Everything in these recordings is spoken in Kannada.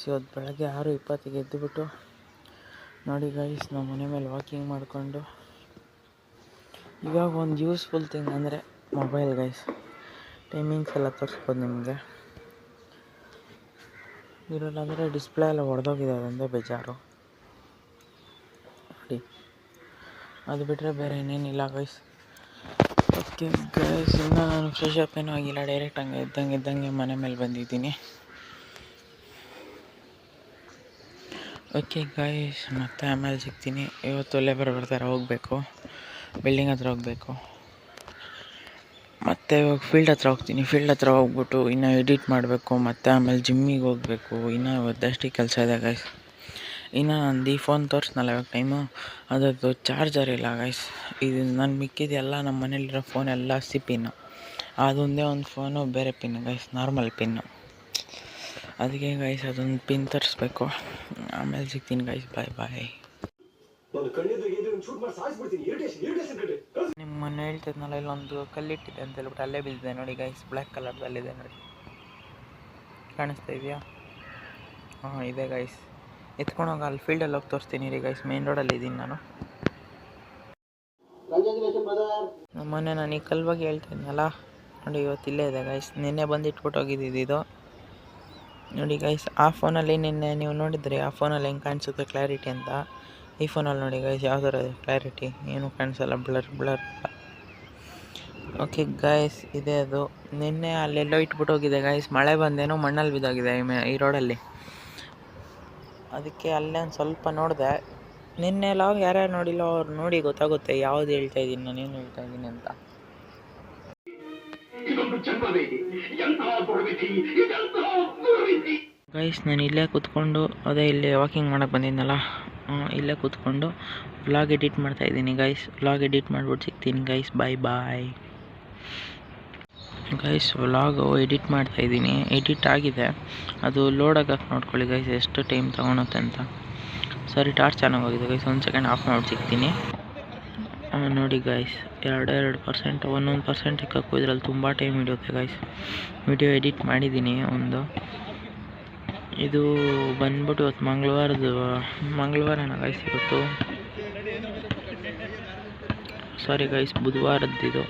ಇವತ್ತು ಬೆಳಗ್ಗೆ 6:20ಗೆ ಎದ್ದುಬಿಟ್ಟು ನೋಡಿ ಗೈಸ್ ನಾವು ಮನೆ ಮೇಲೆ ವಾಕಿಂಗ್ ಮಾಡಿಕೊಂಡು ಇವಾಗ ಒಂದು ಯೂಸ್ಫುಲ್ ಥಿಂಗ್ ಅಂದರೆ ಮೊಬೈಲ್ ಗೈಸ್ ಟೈಮಿಂಗ್ಸ್ ಎಲ್ಲ ತೋರಿಸ್ಬೋದು ನಿಮಗೆ ಇದರಲ್ಲಿ ಅಂದರೆ ಡಿಸ್ಪ್ಲೇ ಎಲ್ಲ ಒಡೆದೋಗಿದೆ, ಅದೊಂದೇ ಬೇಜಾರು ನೋಡಿ. ಅದು ಬಿಟ್ಟರೆ ಬೇರೆ ಏನೇನಿಲ್ಲ ಗೈಸ್. ಓಕೆ ಗೈಸ್, ಇನ್ನೂ ನಾನು ಫ್ರೆಶ್ ಅಪ್ ಏನೂ ಆಗಿಲ್ಲ, ಡೈರೆಕ್ಟ್ ಹಂಗೆ ಇದ್ದಂಗೆ ಮನೆ ಮೇಲೆ ಬಂದಿದ್ದೀನಿ. ಓಕೆ ಗೈಸ್, ಮತ್ತೆ ಆಮೇಲೆ ಸಿಗ್ತೀನಿ. ಇವತ್ತು ಲೇಬರ್ ಬರ್ತಾರೆ, ಹೋಗಬೇಕು, ಬಿಲ್ಡಿಂಗ್ ಹತ್ರ ಹೋಗಬೇಕು. ಮತ್ತು ಇವಾಗ ಫೀಲ್ಡ್ ಹತ್ರ ಹೋಗ್ತೀನಿ. ಫೀಲ್ಡ್ ಹತ್ರ ಹೋಗ್ಬಿಟ್ಟು ಇನ್ನೂ ಎಡಿಟ್ ಮಾಡಬೇಕು, ಮತ್ತು ಆಮೇಲೆ ಜಿಮ್ಮಿಗೆ ಹೋಗಬೇಕು. ಇನ್ನೂ ಇವತ್ತಷ್ಟು ಕೆಲಸ ಇದೆ ಗೈಸ್. ಇನ್ನು ನಂದು ಈ ಫೋನ್ ತೋರಿಸ್ನಲ್ಲ ಇವಾಗ ಟೈಮು, ಅದರದ್ದು ಚಾರ್ಜರ್ ಇಲ್ಲ ಗೈಸ್. ಇದು ನಾನು ಮಿಕ್ಕಿದೆಲ್ಲ ನಮ್ಮ ಮನೇಲಿರೋ ಫೋನ್ ಎಲ್ಲ ಪಿನ್ನು, ಅದೊಂದೇ ಒಂದು ಫೋನು ಬೇರೆ ಪಿನ್ನು ಗೈಸ್, ನಾರ್ಮಲ್ ಪಿನ್ನು. ಅದಕ್ಕೆ ಗೈಸ್ ಅದೊಂದು ಪಿನ್ ತರಿಸ್ಬೇಕು. ಆಮೇಲೆ ಸಿಗ್ತೀನಿ ಗೈಸ್, ಬಾಯ್ ಬಾಯ್. ನಿಮ್ಮ ಮೊನ್ನೆ ಹೇಳ್ತಿದ್ನಲ್ಲ, ಇಲ್ಲೊಂದು ಕಲ್ಲಿಟ್ಟಿದೆ ಅಂತ ಹೇಳ್ಬಿಟ್ಟು ಅಲ್ಲೇ ಬಿದ್ದಿದೆ ನೋಡಿ ಗೈಸ್, ಬ್ಲ್ಯಾಕ್ ಕಲರ್ದಲ್ಲಿದೆ ನೋಡಿ, ಕಾಣಿಸ್ತಾ ಇದೆಯಾ? ಹಾಂ ಇದೆ ಗೈಸ್, ಎತ್ಕೊಂಡೋಗಿ ಅಲ್ಲಿ ಫೀಲ್ಡಲ್ಲಿ ಹೋಗಿ ತೋರಿಸ್ತೀನಿ ರೀ ಗೈಸ್. ಮೇನ್ ರೋಡಲ್ಲಿ ಇದ್ದೀನಿ ನಾನು. ಮೊನ್ನೆ ನಾನು ಈ ಕಲ್ಲು ಬಗ್ಗೆ ಹೇಳ್ತಿದ್ನಲ್ಲ ನೋಡಿ, ಇವತ್ತು ಇಲ್ಲೇ ಇದೆ ಗೈಸ್. ನಿನ್ನೆ ಬಂದು ಇಟ್ಬಿಟ್ಟು ಹೋಗಿದ್ದು ಇದು ನೋಡಿ ಗೈಸ್. ಆ ಫೋನಲ್ಲಿ ನಿನ್ನೆ ನೀವು ನೋಡಿದ್ರಿ, ಆ ಫೋನಲ್ಲಿ ಹೆಂಗೆ ಕಾಣಿಸುತ್ತೆ ಕ್ಲಾರಿಟಿ ಅಂತ. ಈ ಫೋನಲ್ಲಿ ನೋಡಿ ಗೈಸ್ ಯಾವ ಥರ ಇದೆ ಕ್ಲಾರಿಟಿ, ಏನೂ ಕಾಣಿಸಲ್ಲ, ಬ್ಲರ್. ಓಕೆ ಗೈಸ್, ಇದೆ ಅದು. ನಿನ್ನೆ ಅಲ್ಲೆಲ್ಲೋ ಇಟ್ಬಿಟ್ಟು ಹೋಗಿದೆ ಗೈಸ್, ಮಳೆ ಬಂದೇನೋ ಮಣ್ಣಲ್ಲಿ ಬಿದ್ದೋಗಿದೆ ಈ ರೋಡಲ್ಲಿ. ಅದಕ್ಕೆ ಅಲ್ಲೇ ಒಂದು ಸ್ವಲ್ಪ ನೋಡಿದೆ. ನಿನ್ನೆ ಲಾಗ್ ಯಾರ್ಯಾರು ನೋಡಿಲ್ಲ ಅವ್ರು ನೋಡಿ, ಗೊತ್ತಾಗುತ್ತೆ ಯಾವ್ದು ಹೇಳ್ತಾ ಇದ್ದೀನಿ, ನಾನೇನು ಹೇಳ್ತಾ ಇದ್ದೀನಿ ಅಂತ. ಗೈಸ್, ನಾನು ಇಲ್ಲೇ ಕೂತ್ಕೊಂಡು, ಅದೇ ಇಲ್ಲೇ ವಾಕಿಂಗ್ ಮಾಡೋಕ್ಕೆ ಬಂದಿದ್ನಲ್ಲ, ಇಲ್ಲೇ ಕೂತ್ಕೊಂಡು ವ್ಲಾಗ್ ಎಡಿಟ್ ಮಾಡ್ತಾಯಿದ್ದೀನಿ ಗೈಸ್. ವ್ಲಾಗ್ ಎಡಿಟ್ ಮಾಡ್ಬಿಟ್ಟು ಸಿಗ್ತೀನಿ ಗೈಸ್, ಬಾಯ್ ಬಾಯ್ ಗೈಸ್. ವ್ಲಾಗು ಎಡಿಟ್ ಮಾಡ್ತಾಯಿದ್ದೀನಿ, ಎಡಿಟ್ ಆಗಿದೆ, ಅದು ಲೋಡ್ ಆಗಕ್ಕೆ ನೋಡ್ಕೊಳ್ಳಿ ಗೈಸ್, ಎಷ್ಟು ಟೈಮ್ ತೊಗೊಳುತ್ತೆ ಅಂತ. ಸರಿ, ಟಾರ್ಚ್ ಆನ್ ಆಗೋಗಿದೆ ಗೈಸ್, ಒಂದು ಸೆಕೆಂಡ್ ಆಫ್ ಮಾಡಿ ಸಿಗ್ತೀನಿ. ನೋಡಿ ಗೈಸ್, 2% 1% ಇಕ್ಕಕ್ಕೂ ಇದರಲ್ಲಿ ತುಂಬ ಟೈಮ್ ಹಿಡಿಯುತ್ತೆ ಗೈಸ್. ವಿಡಿಯೋ ಎಡಿಟ್ ಮಾಡಿದ್ದೀನಿ ಒಂದು. ಇದು ಬಂದ್ಬಿಟ್ಟು ಇವತ್ತು ಮಂಗಳವಾರನ ಗೈಸ್, ಇವತ್ತು ಸಾರಿ ಗೈಸ್, ಬುಧವಾರದ್ದು ಇದು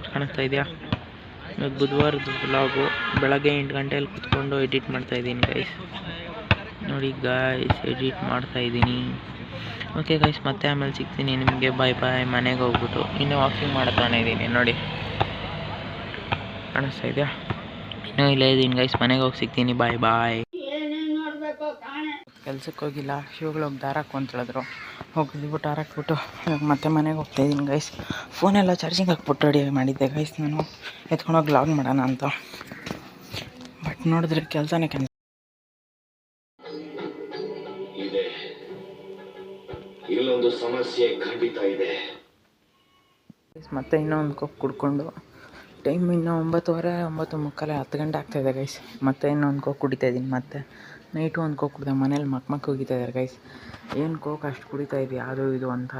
ಕಾಣಿಸ್ತಾ ಇದೆಯಾ? ಇವತ್ತು ಬುಧವಾರದ ವ್ಲಾಗು ಬೆಳಗ್ಗೆ 8 ಗಂಟೆಯಲ್ಲಿ ಕೂತ್ಕೊಂಡು ಎಡಿಟ್ ಮಾಡ್ತಾಯಿದ್ದೀನಿ ಗೈಸ್. ನೋಡಿ ಗೈಸ್, ಎಡಿಟ್ ಮಾಡ್ತಾಯಿದ್ದೀನಿ. ಓಕೆ ಗೈಸ್, ಮತ್ತೆ ಆಮೇಲೆ ಸಿಗ್ತೀನಿ ನಿಮಗೆ, ಬಾಯ್ ಬಾಯ್. ಮನೆಗೆ ಹೋಗ್ಬಿಟ್ಟು ಇನ್ನೂ ವಾಕಿಂಗ್ ಮಾಡ್ತಾನೆ ಇದ್ದೀನಿ ನೋಡಿ, ಕಾಣಿಸ್ತಾ ಇದೆಯಾ? ಇನ್ನೂ ಇಲ್ಲೇ ಇದ್ದೀನಿ ಗೈಸ್, ಮನೆಗೆ ಹೋಗಿ ಸಿಗ್ತೀನಿ, ಬಾಯ್ ಬಾಯ್. ಕೆಲ್ಸಕ್ಕೆ ಹೋಗಿಲ್ಲ, ಶಿವಗಳೋಗಿ ದಾರ ಹಾಕು ಹೇಳಿದ್ರು, ಹೋಗಿದ್ಬಿಟ್ಟು ದಾರ ಹಾಕ್ಬಿಟ್ಟು ಮತ್ತೆ ಮನೆಗೆ ಹೋಗ್ತಾಯಿದ್ದೀನಿ ಗೈಸ್. ಫೋನೆಲ್ಲ ಚಾರ್ಜಿಂಗ್ ಹಾಕ್ಬಿಟ್ಟು ರೆಡಿ ಮಾಡಿದ್ದೆ ಗೈಸ್, ನಾನು ಎತ್ಕೊಂಡೋಗಿ ಲಾಗ್ ಮಾಡೋಣ ಅಂತ. ಬಟ್ ನೋಡಿದ್ರೆ ಕೆಲಸನೇ ಇಲ್ಲೊಂದು ಸಮಸ್ಯೆ ಖಂಡಿತ ಇದೆ. ಮತ್ತೆ ಇನ್ನೊಂದು ಕೊಕ್ ಕುಡ್ಕೊಂಡು, ಟೈಮ್ ಇನ್ನೂ 9:30 9:45 10 ಗಂಟೆ ಆಗ್ತಾಯಿದೆ ಗೈಸ್. ಮತ್ತೆ ಇನ್ನೊಂದು ಕೋಕ್ ಕುಡಿತಾಯಿದ್ದೀನಿ. ಮತ್ತೆ ನೈಟು ಒಂದು ಕೋಕ್ ಕುಡಿದೆ, ಮನೇಲಿ ಮಕ್ಕ ಹೋಗಿತಾ ಇದ್ದಾರೆ ಗೈಸ್. ಏನು ಕೋಕ್ ಅಷ್ಟು ಕುಡಿತಾ ಇದ್ವಿ ಅದು ಇದು ಅಂತ,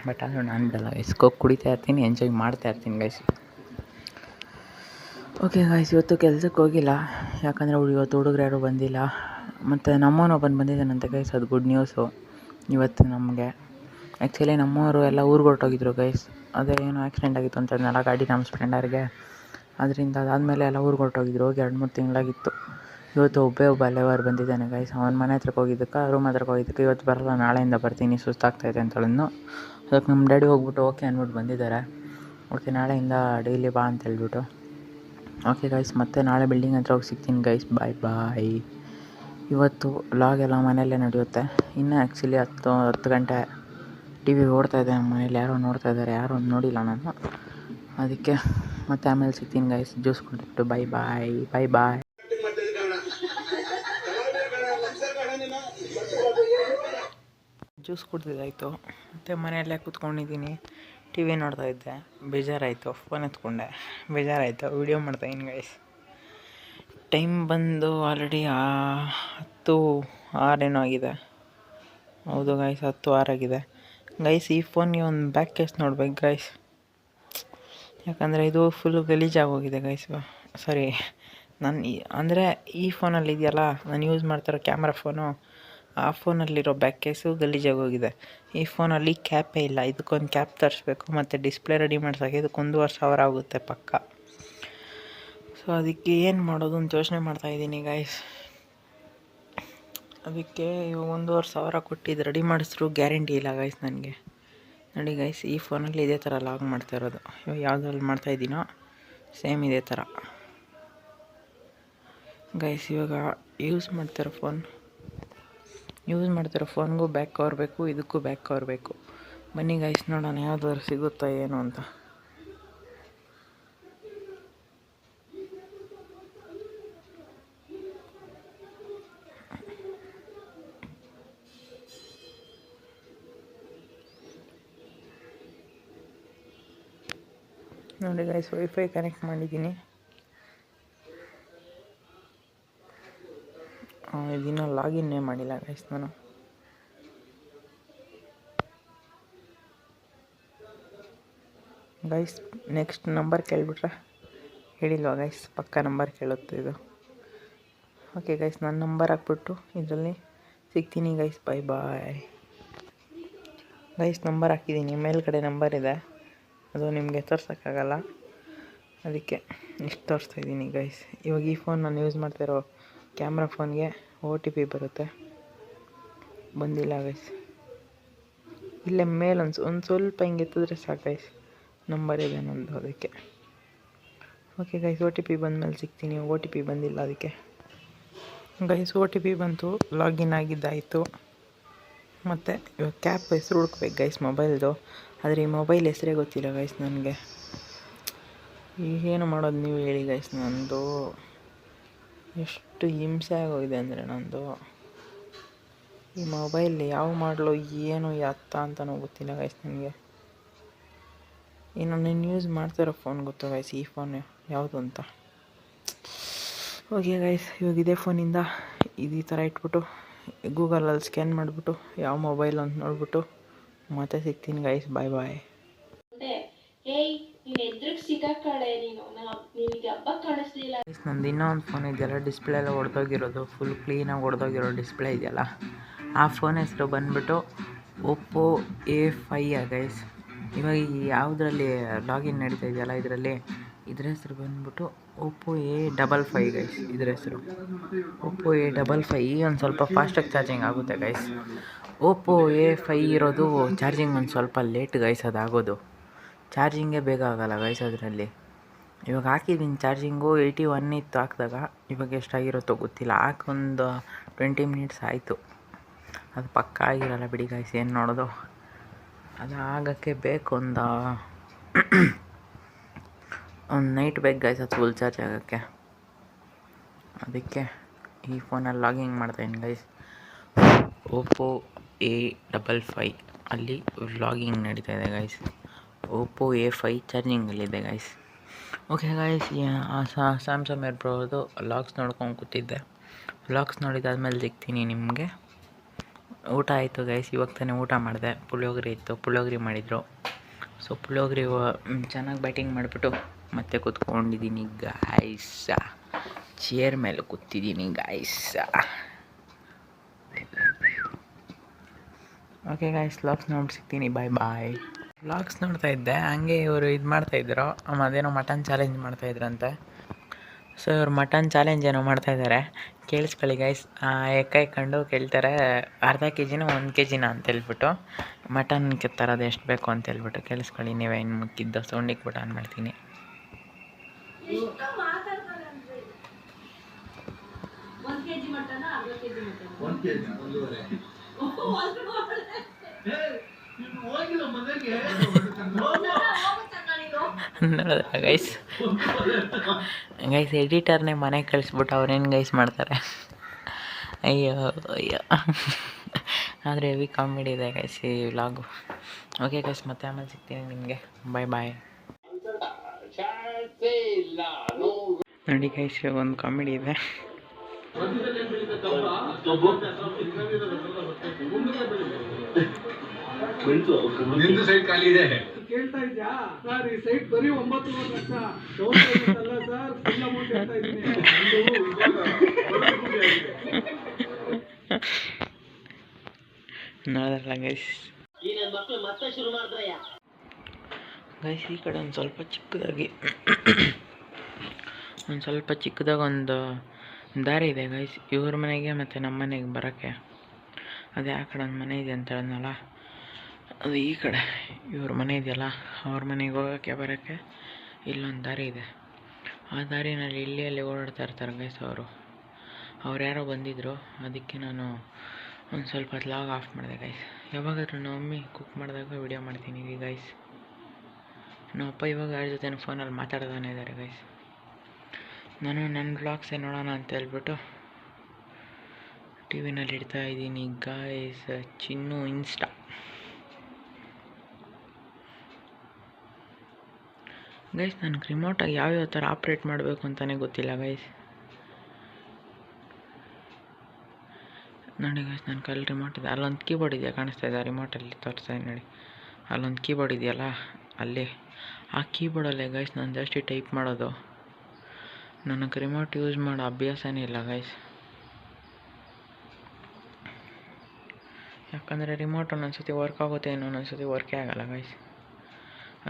ಬಟ್ ಆದರೂ ನಾನು ಬಿಡಲ್ಲ ಗೈಸ್, ಕೋಕ್ ಕುಡಿತಾ ಇರ್ತೀನಿ, ಎಂಜಾಯ್ ಮಾಡ್ತಾ ಇರ್ತೀನಿ ಗೈಸ್. ಓಕೆ ಗೈಸ್, ಇವತ್ತು ಕೆಲ್ಸಕ್ಕೆ ಹೋಗಿಲ್ಲ, ಯಾಕಂದರೆ ಇವತ್ತು ಹುಡುಗರು ಯಾರೂ ಬಂದಿಲ್ಲ. ಮತ್ತು ನಮ್ಮವನೊಬ್ಬನು ಬಂದಿದ್ದಾನಂತೆ ಗೈಸ್, ಅದು ಗುಡ್ ನ್ಯೂಸು ಇವತ್ತು ನಮಗೆ. ಆ್ಯಕ್ಚುಲಿ ನಮ್ಮವರು ಎಲ್ಲ ಊರಿಗೆ ಹೊರಟೋಗಿದ್ರು ಗೈಸ್, ಅದೇ ಏನೋ ಆಕ್ಸಿಡೆಂಟ್ ಆಗಿತ್ತು ಅಂತ ಹೇಳಿದ್ನಲ್ಲ ಗಾಡಿ ನಮ್ಮ ಸ್ಪ್ಲೆಂಡರ್ಗೆ, ಅದರಿಂದ ಅದಾದಮೇಲೆ ಎಲ್ಲ ಊರಿಗೆ ಹೊರಟೋಗಿದ್ರು, ಹೋಗಿ 2-3 ತಿಂಗಳಾಗಿತ್ತು. ಇವತ್ತು ಒಬ್ಬ ಲೇಬರ್ ಬಂದಿದ್ದಾನೆ ಗೈಸ್, ಅವನ ಮನೆ ಹತ್ರಕ್ಕೆ ಹೋಗಿದ್ದಕ್ಕೆ, ರೂಮ್ ಹತ್ರಕ್ಕೆ ಹೋಗಿದ್ದಕ್ಕೆ. ಇವತ್ತು ಬರಲ್ಲ, ನಾಳೆಯಿಂದ ಬರ್ತೀನಿ, ಸುಸ್ತಾಗ್ತಾಯಿದೆ ಅಂತ ಹೇಳಿದ್ನು. ಅದಕ್ಕೆ ನಮ್ಮ ಡ್ಯಾಡಿ ಹೋಗ್ಬಿಟ್ಟು ಓಕೆ ಅಂದ್ಬಿಟ್ಟು ಬಂದಿದ್ದಾರೆ. ಓಕೆ, ನಾಳೆಯಿಂದ ಡೈಲಿ ಬಾ ಅಂತ ಹೇಳ್ಬಿಟ್ಟು. ಓಕೆ ಗೈಸ್, ಮತ್ತೆ ನಾಳೆ ಬಿಲ್ಡಿಂಗ್ ಹತ್ರ ಹೋಗಿ ಸಿಗ್ತೀನಿ ಗೈಸ್, ಬಾಯ್ ಬಾಯ್. ಇವತ್ತು ವ್ಲಾಗ್ ಎಲ್ಲ ಮನೆಯಲ್ಲೇ ನಡೆಯುತ್ತೆ. ಇನ್ನು ಆ್ಯಕ್ಚುಲಿ 10 ಗಂಟೆ ಟಿ ವಿ ಓಡ್ತಾಯಿದೆ ನಮ್ಮ ಮನೇಲಿ, ಯಾರೋ ನೋಡ್ತಾ ಇದ್ದಾರೆ, ಯಾರೂ ನೋಡಿಲ್ಲ ನಾನು. ಅದಕ್ಕೆ ಮತ್ತೆ ಆಮೇಲೆ ಸಿಗ್ತೀನಿ ಗೈಸ್, ಜ್ಯೂಸ್ ಕುಡಿದ್ಬಿಟ್ಟು. ಬಾಯ್ ಬಾಯ್ ಬಾಯ್ ಬಾಯ್. ಜ್ಯೂಸ್ ಕುಡ್ದಿದ್ದಾಯಿತು, ಮತ್ತು ಮನೆಯಲ್ಲೇ ಕೂತ್ಕೊಂಡಿದ್ದೀನಿ, ಟಿ ವಿ ನೋಡ್ತಾಯಿದ್ದೆ, ಬೇಜಾರಾಯಿತು, ಫೋನ್ ಎತ್ಕೊಂಡೆ, ಬೇಜಾರಾಯಿತು, ವೀಡಿಯೋ ಮಾಡ್ತಾಯಿದ್ದೀನಿ ಗೈಸ್. ಟೈಮ್ ಬಂದು ಆಲ್ರೆಡಿ 10:06 ಏನೋ ಆಗಿದೆ. ಹೌದು ಗೈಸ್, 10:06 ಆಗಿದೆ ಗೈಸ್. ಈ ಫೋನ್ಗೆ ಒಂದು ಬ್ಯಾಕ್ ಕೇಸ್ ನೋಡ್ಬೇಕು ಗೈಸ್, ಯಾಕಂದರೆ ಇದು ಫುಲ್ಲು ಗಲೀಜಾಗೋಗಿದೆ ಗೈಸ್. ಸಾರಿ, ಅಂದರೆ ಈ ಫೋನಲ್ಲಿ ಇದೆಯಲ್ಲ, ನಾನು ಯೂಸ್ ಮಾಡ್ತಿರೋ ಕ್ಯಾಮ್ರಾ ಫೋನು, ಆ ಫೋನಲ್ಲಿರೋ ಬ್ಯಾಕ್ ಕೇಸು ಗಲೀಜಾಗಿ ಹೋಗಿದೆ. ಈ ಫೋನಲ್ಲಿ ಕ್ಯಾಪೇ ಇಲ್ಲ. ಇದಕ್ಕೊಂದು ಕ್ಯಾಪ್ ತರಿಸ್ಬೇಕು ಮತ್ತು ಡಿಸ್ಪ್ಲೇ ರೆಡಿ ಮಾಡ್ಸೋಕ್ಕೆ ಇದಕ್ಕೆ 1,500 ಆಗುತ್ತೆ ಪಕ್ಕ. ಸೊ ಅದಕ್ಕೆ ಏನು ಮಾಡೋದು ಅಂತ ಯೋಚನೆ ಮಾಡ್ತಾಯಿದ್ದೀನಿ ಗೈಸ್. ಅದಕ್ಕೆ ಇವಾಗ 1,500 ಕೊಟ್ಟು ಇದು ರೆಡಿ ಮಾಡಿಸಿದ್ರು ಗ್ಯಾರಂಟಿ ಇಲ್ಲ ಗೈಸ್ ನನಗೆ. ನೋಡಿ ಗೈಸ್, ಈ ಫೋನಲ್ಲಿ ಇದೇ ಥರ ಲಾಗ್ ಮಾಡ್ತಾ ಇರೋದು. ಇವಾಗ ಯಾವುದ್ರಲ್ಲಿ ಮಾಡ್ತಾಯಿದ್ದೀನೋ ಸೇಮ್ ಇದೇ ಥರ ಗೈಸ್. ಇವಾಗ ಯೂಸ್ ಮಾಡ್ತಿರೋ ಫೋನ್ಗೂ ಬ್ಯಾಕ್ ಕವರ್ ಬೇಕು, ಇದಕ್ಕೂ ಬ್ಯಾಕ್ ಕವರ್ ಬೇಕು. ಬನ್ನಿ ಗೈಸ್ ನೋಡೋಣ ಯಾವುದಾದ್ರು ಸಿಗುತ್ತಾ ಏನು ಅಂತ. ನೋಡಿ ಗೈಸ್, ವೈಫೈ ಕನೆಕ್ಟ್ ಮಾಡಿದ್ದೀನಿ. ಇದನ್ನು ಲಾಗಿನ್ನೇ ಮಾಡಿಲ್ಲ ಗೈಸ್ ನಾನು. ಗೈಸ್ ನೆಕ್ಸ್ಟ್ ನಂಬರ್ ಕೇಳಿಬಿಟ್ರೆ ಹೇಳಿಲ್ವಾ ಗೈಸ್, ಪಕ್ಕ ನಂಬರ್ ಕೇಳುತ್ತೆ ಇದು. ಓಕೆ ಗೈಸ್, ನಾನು ನಂಬರ್ ಹಾಕ್ಬಿಟ್ಟು ಇದರಲ್ಲಿ ಸಿಗ್ತೀನಿ ಗೈಸ್. ಬಾಯ್ ಬಾಯ್ ಗೈಸ್. ನಂಬರ್ ಹಾಕಿದ್ದೀನಿ, ಮೇಲ್ಗಡೆ ನಂಬರ್ ಇದೆ, ಅದು ನಿಮಗೆ ತೋರ್ಸೋಕ್ಕಾಗಲ್ಲ, ಅದಕ್ಕೆ ಇಷ್ಟು ತೋರಿಸ್ತಾಯಿದ್ದೀನಿ ಗೈಸ್. ಇವಾಗ ಈ ಫೋನ್ ನಾನು ಯೂಸ್ ಮಾಡ್ತಿರೋ ಕ್ಯಾಮ್ರಾ ಫೋನ್ಗೆ OTP ಬರುತ್ತೆ. ಬಂದಿಲ್ಲ ಗೈಸ್. ಇಲ್ಲೇ ಮೇಲೆ ಒಂದು ಸ್ವಲ್ಪ ಹಿಂಗೆ ಎತ್ತಿದ್ರೆ ಸಾಕು ಗೈಸ್, ನಂಬರ್ ಇದೆ ನಂದು, ಅದಕ್ಕೆ. ಓಕೆ ಗೈಸ್, OTP ಬಂದಮೇಲೆ ಸಿಗ್ತೀನಿ. OTP ಬಂದಿಲ್ಲ ಅದಕ್ಕೆ ಗೈಸ್. OTP ಬಂತು, ಲಾಗಿನ್ ಆಗಿದ್ದಾಯಿತು. ಮತ್ತು ಇವಾಗ ಕ್ಯಾಪ್ ಹೆಸರು ಹುಡುಕ್ಬೇಕು ಗೈಸ್ ಮೊಬೈಲ್ದು. ಆದರೆ ಈ ಮೊಬೈಲ್ ಹೆಸರೇ ಗೊತ್ತಿಲ್ಲ ಗೈಸ್ ನನಗೆ. ಈಗೇನು ಮಾಡೋದು ನೀವು ಹೇಳಿ ಗೈಸ್. ನಂದು ಎಷ್ಟು ಹಿಂಸೆ ಆಗೋಗಿದೆ ಅಂದರೆ ನಂದು ಈ ಮೊಬೈಲ್ ಯಾವ ಮಾಡಲು ಏನು ಎತ್ತ ಅಂತಲೂ ಗೊತ್ತಿಲ್ಲ ಗೈಸ್ ನನಗೆ. ಇನ್ನು ನಾನು ಯೂಸ್ ಮಾಡ್ತಿರೋ ಫೋನ್ ಗೊತ್ತು ಗೈಸ್, ಈ ಫೋನ್ ಯಾವುದು ಅಂತ. ಓಕೆ ಗೈಸ್, ಇವಾಗ ಇದೇ ಫೋನಿಂದ ಈ ಥರ ಇಟ್ಬಿಟ್ಟು ಗೂಗಲಲ್ಲಿ ಸ್ಕ್ಯಾನ್ ಮಾಡಿಬಿಟ್ಟು ಯಾವ ಮೊಬೈಲ್ ಅಂತ ನೋಡ್ಬಿಟ್ಟು ಮತ್ತೆ ಸಿಗ್ತೀನಿ ಗೈಸ್. ಬಾಯ್ ಬಾಯ್. ನಂದು ಇನ್ನೂ ಒಂದು ಫೋನ್ ಇದೆಯಲ್ಲ, ಡಿಸ್ಪ್ಲೇ ಎಲ್ಲ ಹೊಡೆದೋಗಿರೋದು, ಫುಲ್ ಕ್ಲೀನಾಗಿ ಹೊಡೆದೋಗಿರೋ ಡಿಸ್ಪ್ಲೇ ಇದೆಯಲ್ಲ, ಆ ಫೋನ್ ಹೆಸರು ಬಂದುಬಿಟ್ಟು Oppo A5 ಗೈಸ್. ಇವಾಗ ಯಾವುದರಲ್ಲಿ ಲಾಗಿನ್ ನಡೀತಾ ಇದೆಯಲ್ಲ ಇದರಲ್ಲಿ, ಇದ್ರ ಹೆಸರು ಬಂದುಬಿಟ್ಟು Oppo A55 ಗೈಸ್. ಇದ್ರ ಹೆಸರು Oppo A55. ಒಂದು ಸ್ವಲ್ಪ ಫಾಸ್ಟಾಗಿ ಚಾರ್ಜಿಂಗ್ ಆಗುತ್ತೆ ಗೈಸ್. Oppo A5 ಇರೋದು ಚಾರ್ಜಿಂಗ್ ಒಂದು ಸ್ವಲ್ಪ ಲೇಟ್ ಗೈಸ್ ಅದಾಗೋದು. ಚಾರ್ಜಿಂಗೇ ಬೇಗ ಆಗೋಲ್ಲ ಗೈಸ್ ಅದರಲ್ಲಿ. ಇವಾಗ ಹಾಕಿದ್ದೀನಿ ಚಾರ್ಜಿಂಗು 81 ಇತ್ತು ಹಾಕಿದಾಗ, ಇವಾಗ ಎಷ್ಟಾಗಿರುತ್ತೋ ಗೊತ್ತಿಲ್ಲ. ಹಾಕೊಂದು 20 ಮಿನಿಟ್ಸ್ ಆಯಿತು. ಅದು ಪಕ್ಕ ಆಗಿರಲ್ಲ ಬಿಡಿ ಗೈಸ್, ಏನು ನೋಡೋದು. ಅದು ಆಗೋಕ್ಕೆ ಬೇಕು ಒಂದು ನೈಟ್ ಬೇಕು ಗೈಸ್, ಅದು ಫುಲ್ ಚಾರ್ಜ್ ಆಗೋಕ್ಕೆ. ಅದಕ್ಕೆ ಈ ಫೋನಲ್ಲಿ ಲಾಗಿಂಗ್ ಮಾಡ್ತಾಯಿದ್ದೀನಿ ಗೈಸ್. Oppo A55 ಅಲ್ಲಿ ಲಾಗಿಂಗ್ ನಡೀತಾ ಇದೆ ಗೈಸ್. Oppo A5 ಚಾರ್ಜಿಂಗಲ್ಲಿದೆ guys. Okay guys, Samsung Air ಪ್ರೋದು ವ್ಲಾಗ್ಸ್ ನೋಡ್ಕೊಂಡು ಕೂತಿದ್ದೆ. ವ್ಲಾಗ್ಸ್ ನೋಡಿದಾದ್ಮೇಲೆ ಸಿಗ್ತೀನಿ ನಿಮಗೆ. ಊಟ ಆಯಿತು ಗೈಸ್, ಇವಾಗ ತಾನೇ ಊಟ ಮಾಡಿದೆ. ಪುಳಿಯೋಗರೆ ಇತ್ತು, ಪುಳಿಯೋಗರೆ ಮಾಡಿದರು. ಸೊ ಪುಳಿಯೋಗರೆ ಚೆನ್ನಾಗಿ ಬ್ಯಾಟಿಂಗ್ ಮಾಡಿಬಿಟ್ಟು ಮತ್ತೆ ಕೂತ್ಕೊಂಡಿದ್ದೀನಿ ಗೈಸ್. ಚೇರ್ ಮೇಲೆ ಕೂತಿದ್ದೀನಿ ಗೈಸ್. ಓಕೆ ಗೈಸ್, ವ್ಲಾಗ್ಸ್ ನೋಡಿ ಸಿಗ್ತೀನಿ. ಬಾಯ್ ಬಾಯ್. ವ್ಲಾಗ್ಸ್ ನೋಡ್ತಾ ಇದ್ದೆ, ಹಂಗೆ ಇವರು ಇದು ಮಾಡ್ತಾಯಿದ್ರು, ಅದೇನೋ ಮಟನ್ ಚಾಲೆಂಜ್ ಮಾಡ್ತಾಯಿದ್ರಂತೆ. ಸೊ ಇವ್ರು ಮಟನ್ ಚಾಲೆಂಜ್ ಏನೋ ಮಾಡ್ತಾಯಿದ್ದಾರೆ, ಕೇಳಿಸ್ಕೊಳ್ಳಿ ಗೈಸ್. ಎಕ್ಕಾಯ್ಕೊಂಡು ಕೇಳ್ತಾರೆ ಅರ್ಧ KGನ 1 KGನ ಅಂತ ಹೇಳ್ಬಿಟ್ಟು, ಮಟನ್ ತರೋದು ಎಷ್ಟು ಬೇಕು ಅಂತ ಹೇಳ್ಬಿಟ್ಟು. ಕೇಳಿಸ್ಕೊಳ್ಳಿ ನೀವೇ. ಇನ್ನು ಮುಕ್ಕಿದ್ದು ಸೌಂಡಿಗೆ ಬಿಟ್ಟು ಆನ್ ಮಾಡ್ತೀನಿ. ನೋಡಿದ್ರೆ ಗೈಸ್ ಎಡಿಟರ್ನೇ ಮನೆಗೆ ಕಳಿಸ್ಬಿಟ್ಟು ಅವ್ರೇನು ಗೈಸ್ ಮಾಡ್ತಾರೆ. ಅಯ್ಯೋ ಅಯ್ಯೋ. ಆದರೆ ಹೆವಿ ಕಾಮಿಡಿ ಇದೆ ಗೈಸ್ ಈ ವ್ಲಾಗು. ಓಕೆ ಗೈಸ್, ಮತ್ತೆ ಆಮೇಲೆ ಸಿಗ್ತೀನಿ ನಿಮಗೆ. ಬಾಯ್ ಬಾಯ್. ನೋಡಿ ಗೈಸ್, ಒಂದು ಕಾಮಿಡಿ ಇದೆ. ನಿಂದು ಸೈಡ್ ಖಾಲಿ ಇದೆ. ಕೇಳ್ತಾ ಇದ್ಯಾ ಸರ್? ಈ ಸೈಟ್ ಬರೀ 9 ಲಕ್ಷ ಡೌನ್ ಪೇಮೆಂಟ್ ಅಲ್ಲ ಸರ್, ಫುಲ್ ಅಮೌಂಟ್ ಹೇಳ್ತಾ ಇದ್ದೀನಿ. ನೋಡಲ್ಲ ಗೈಸ್. ಗೈಸ್ ಈ ಕಡೆ ಒಂದು ಸ್ವಲ್ಪ ಚಿಕ್ಕದಾಗಿ ಒಂದು ದಾರಿ ಇದೆ ಗೈಸ್, ಇವ್ರ ಮನೆಗೆ ಮತ್ತು ನಮ್ಮ ಮನೆಗೆ ಬರೋಕ್ಕೆ. ಅದೇ ಆ ಕಡೆ ಒಂದು ಮನೆ ಇದೆ ಅಂತ ಹೇಳಿದ್ನಲ್ಲ, ಅದು ಈ ಕಡೆ ಇವ್ರ ಮನೆ ಇದೆಯಲ್ಲ, ಅವ್ರ ಮನೆಗೆ ಹೋಗೋಕ್ಕೆ ಬರೋಕ್ಕೆ ಇಲ್ಲೊಂದು ದಾರಿ ಇದೆ. ಆ ದಾರಿನಲ್ಲಿ ಅಲ್ಲಿ ಓಡಾಡ್ತಾ ಇರ್ತಾರೆ ಗೈಸ್ ಅವ್ರು ಯಾರೋ ಬಂದಿದ್ದರು, ಅದಕ್ಕೆ ನಾನು ಒಂದು ಸ್ವಲ್ಪ ಹೊತ್ತು ಲಾಗ್ ಆಫ್ ಮಾಡಿದೆ ಗೈಸ್. ಯಾವಾಗಾದ್ರೂ ನಮ್ಮ ಮಮ್ಮಿ ಕುಕ್ ಮಾಡಿದಾಗ ವಿಡಿಯೋ ಮಾಡ್ತೀನಿ ಗೈಸ್. ನಮ್ಮಪ್ಪ ಇವಾಗ ಯಾರ ಜೊತೆ ಫೋನಲ್ಲಿ ಮಾತಾಡ್ತಾನೆ ಇದ್ದಾರೆ ಗೈಸ್. ನಾನು ನನ್ನ ವ್ಲಾಗ್ಸೇ ನೋಡೋಣ ಅಂತ ಹೇಳ್ಬಿಟ್ಟು ಟಿ ವಿನಲ್ಲಿ ಇಡ್ತಾ ಇದ್ದೀನಿ ಗೈಸ್. ಚಿನ್ನು ಇನ್ಸ್ಟಾ ಗೈಸ್. ನನಗೆ ರಿಮೋಟಾಗಿ ಯಾವ್ಯಾವ ಥರ ಆಪ್ರೇಟ್ ಮಾಡಬೇಕು ಅಂತಲೇ ಗೊತ್ತಿಲ್ಲ ಗೈಸ್. ನೋಡಿ ಗೈಸ್, ನನ್ನ ಕೈಲಿ ರಿಮೋಟ್ ಇದೆ, ಅಲ್ಲೊಂದು ಕೀಬೋರ್ಡ್ ಇದೆಯಾ ಕಾಣಿಸ್ತಾ ಇದೆ, ರಿಮೋಟಲ್ಲಿ ತೋರಿಸ್ತಾ ಇದೆ ನೋಡಿ, ಅಲ್ಲೊಂದು ಕೀಬೋರ್ಡ್ ಇದೆಯಲ್ಲ ಅಲ್ಲಿ, ಆ ಕೀಬೋರ್ಡಲ್ಲೇ ಗೈಸ್ ನಾನು ಜಾಸ್ತಿ ಟೈಪ್ ಮಾಡೋದು. ನನಗೆ ರಿಮೋಟ್ ಯೂಸ್ ಮಾಡೋ ಅಭ್ಯಾಸನೇ ಇಲ್ಲ ಗೈಸ್. ಯಾಕಂದರೆ ರಿಮೋಟ್ ಒಂದೊಂದ್ಸತಿ ವರ್ಕ್ ಆಗುತ್ತೆ, ಇನ್ನೊಂದೊಂದ್ಸತಿ ವರ್ಕೇ ಆಗೋಲ್ಲ ಗೈಸ್.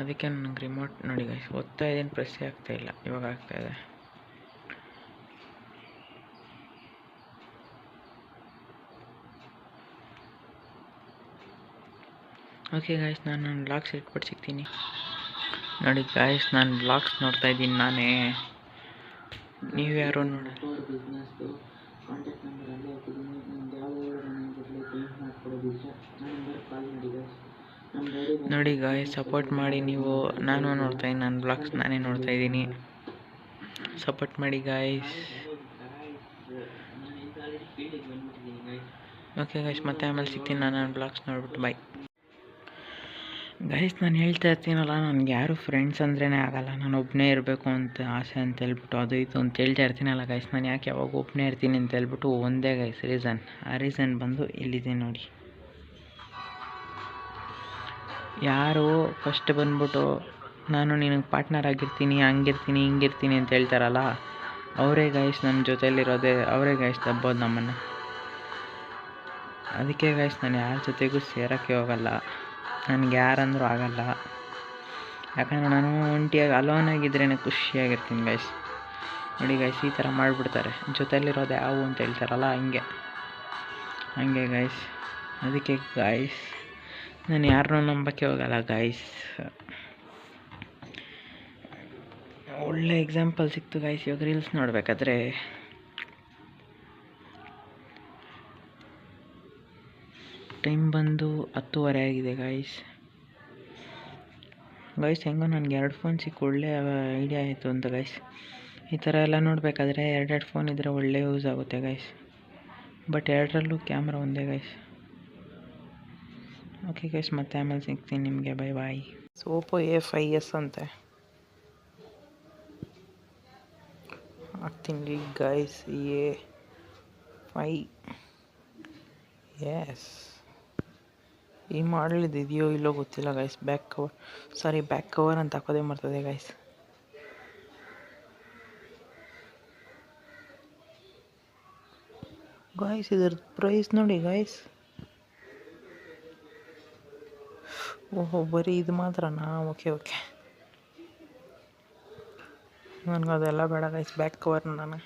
ಅದಕ್ಕೆ ನನಗೆ ರಿಮೋಟ್ ನೋಡಿ ಗೈಸ್, ಒತ್ತಾ ಇದ್ದೀನಿ, ಪ್ರೆಸ್ಸೇ ಆಗ್ತಾಯಿಲ್ಲ, ಇವಾಗ ಆಗ್ತಾಯಿದೆ. ಓಕೆ ಗಾಯ್ಸ್, ನಾನು ನನ್ನ ಬ್ಲಾಗ್ಸ್ ಇಟ್ಬಿಟ್ಟು ಸಿಗ್ತೀನಿ. ನೋಡಿ ಗಾಯ್ಸ್, ನಾನು ಬ್ಲಾಗ್ಸ್ ನೋಡ್ತಾ ಇದ್ದೀನಿ ನಾನೇ, ನೀವು ಯಾರು ನೋಡಿ. ನೋಡಿ ಗಾಯ್ಸ್, ಸಪೋರ್ಟ್ ಮಾಡಿ ನೀವು. ನಾನು ನೋಡ್ತಾ ಇದ್ದೀನಿ, ನನ್ನ ಬ್ಲಾಗ್ಸ್ ನಾನೇ ನೋಡ್ತಾ ಇದ್ದೀನಿ, ಸಪೋರ್ಟ್ ಮಾಡಿ ಗಾಯ್ಸ್. ಓಕೆ ಗಾಯ್ಸ್, ಮತ್ತೆ ಆಮೇಲೆ ಸಿಗ್ತೀನಿ ನಾನು ನನ್ನ ಬ್ಲಾಗ್ಸ್ ನೋಡ್ಬಿಟ್ಟು. Bye guys. ನಾನು ಹೇಳ್ತಾ ಇರ್ತೀನಲ್ಲ, ನನಗೆ ಯಾರು ಫ್ರೆಂಡ್ಸ್ ಅಂದ್ರೇ ಆಗಲ್ಲ, ನಾನು ಒಬ್ಬನೇ ಇರಬೇಕು ಅಂತ ಆಸೆ ಅಂತ ಹೇಳ್ಬಿಟ್ಟು ಅದು ಇದು ಅಂತ ಹೇಳ್ತಾ ಇರ್ತೀನಲ್ಲ ಗೈಸ್. ನಾನು ಯಾಕೆ ಯಾವಾಗ ಒಬ್ಬನೇ ಇರ್ತೀನಿ ಅಂತ ಹೇಳ್ಬಿಟ್ಟು ಒಂದೇ ಗೈಸ್ ರೀಸನ್. ಆ ರೀಸನ್ ಬಂದು ಇಲ್ಲಿದೆ ನೋಡಿ. ಯಾರು ಫಸ್ಟ್ ಬಂದ್ಬಿಟ್ಟು ನಾನು ನಿನಗೆ ಪಾರ್ಟ್ನರ್ ಆಗಿರ್ತೀನಿ, ಹಂಗಿರ್ತೀನಿ ಹಿಂಗಿರ್ತೀನಿ ಅಂತ ಹೇಳ್ತಾರಲ್ಲ, ಅವರೇ ಗೈಸ್ ನನ್ನ ಜೊತೆಯಲ್ಲಿರೋದೇ, ಅವರೇ ಗೈಸ್ ದಬ್ಬೋದು ನಮ್ಮನ್ನು. ಅದಕ್ಕೆ ಗೈಸ್ ನಾನು ಯಾರ ಜೊತೆಗೂ ಸೇರೋಕ್ಕೆ ಹೋಗಲ್ಲ, ನನಗೆ ಯಾರಂದ್ರೂ ಆಗಲ್ಲ. ಯಾಕಂದರೆ ನಾನು ಒಂಟಿಯಾಗಿ ಅಲೋನಾಗಿದ್ರೇ ಖುಷಿಯಾಗಿರ್ತೀನಿ ಗೈಸ್. ನೋಡಿ ಗೈಸ್, ಈ ಥರ ಮಾಡಿಬಿಡ್ತಾರೆ, ಜೊತೆಯಲ್ಲಿರೋದು ಯಾವು ಅಂತ ಹೇಳ್ತಾರಲ್ಲ, ಹಂಗೆ ಗೈಸ್. ಅದಕ್ಕೆ ಗೈಸ್ ನಾನು ಯಾರನ್ನೂ ನಂಬೋಕ್ಕೆ ಹೋಗಲ್ಲ ಗೈಸ್. ಒಳ್ಳೆ ಎಕ್ಸಾಂಪಲ್ ಸಿಕ್ತು ಗೈಸ್ ಇವಾಗ ರೀಲ್ಸ್ ನೋಡಬೇಕಾದ್ರೆ. ಟೈಮ್ ಬಂದು 10:30 ಆಗಿದೆ ಗೈಸ್. ಹೆಂಗೋ ನನಗೆ 2 ಫೋನ್ ಸಿಕ್ಕು ಒಳ್ಳೆ ಐಡಿಯಾ ಆಯಿತು ಅಂತ ಗೈಸ್. ಈ ಥರ ಎಲ್ಲ ನೋಡಬೇಕಾದ್ರೆ 2 ಫೋನ್ ಇದ್ದರೆ ಒಳ್ಳೆ ಯೂಸ್ ಆಗುತ್ತೆ ಗೈಸ್. ಬಟ್ 2ರಲ್ಲೂ ಕ್ಯಾಮ್ರಾ ಒಂದೇ ಗೈಸ್. ಓಕೆ ಗೈಸ್, ಮತ್ತೆ ಆಮೇಲೆ ಸಿಗ್ತೀನಿ ನಿಮಗೆ. Bye bye. ಓಪೋ A5s ಅಂತೆ ಹಾಕ್ತೀನಿ ಗೈಸ್. A5s ಈ ಮಾಡಲಿದ್ದು ಇದೆಯೋ ಇಲ್ಲೋ ಗೊತ್ತಿಲ್ಲ ಗೈಸ್. ಬ್ಯಾಕ್ ಕವರ್ ಅಂತ ಹಾಕೋದೇ ಮರ್ತದೆ ಗೈಸ್. ಇದ್ರದ್ದು ಪ್ರೈಸ್ ನೋಡಿ ಗೈಸ್. ಓಹೋ, ಬರೀ ಇದು ಮಾತ್ರನಾ? ಓಕೆ ನನಗೆ ಅದೆಲ್ಲ ಬೇಡ ಗೈಸ್, ಬ್ಯಾಕ್ ಕವರ್ ನಾನು.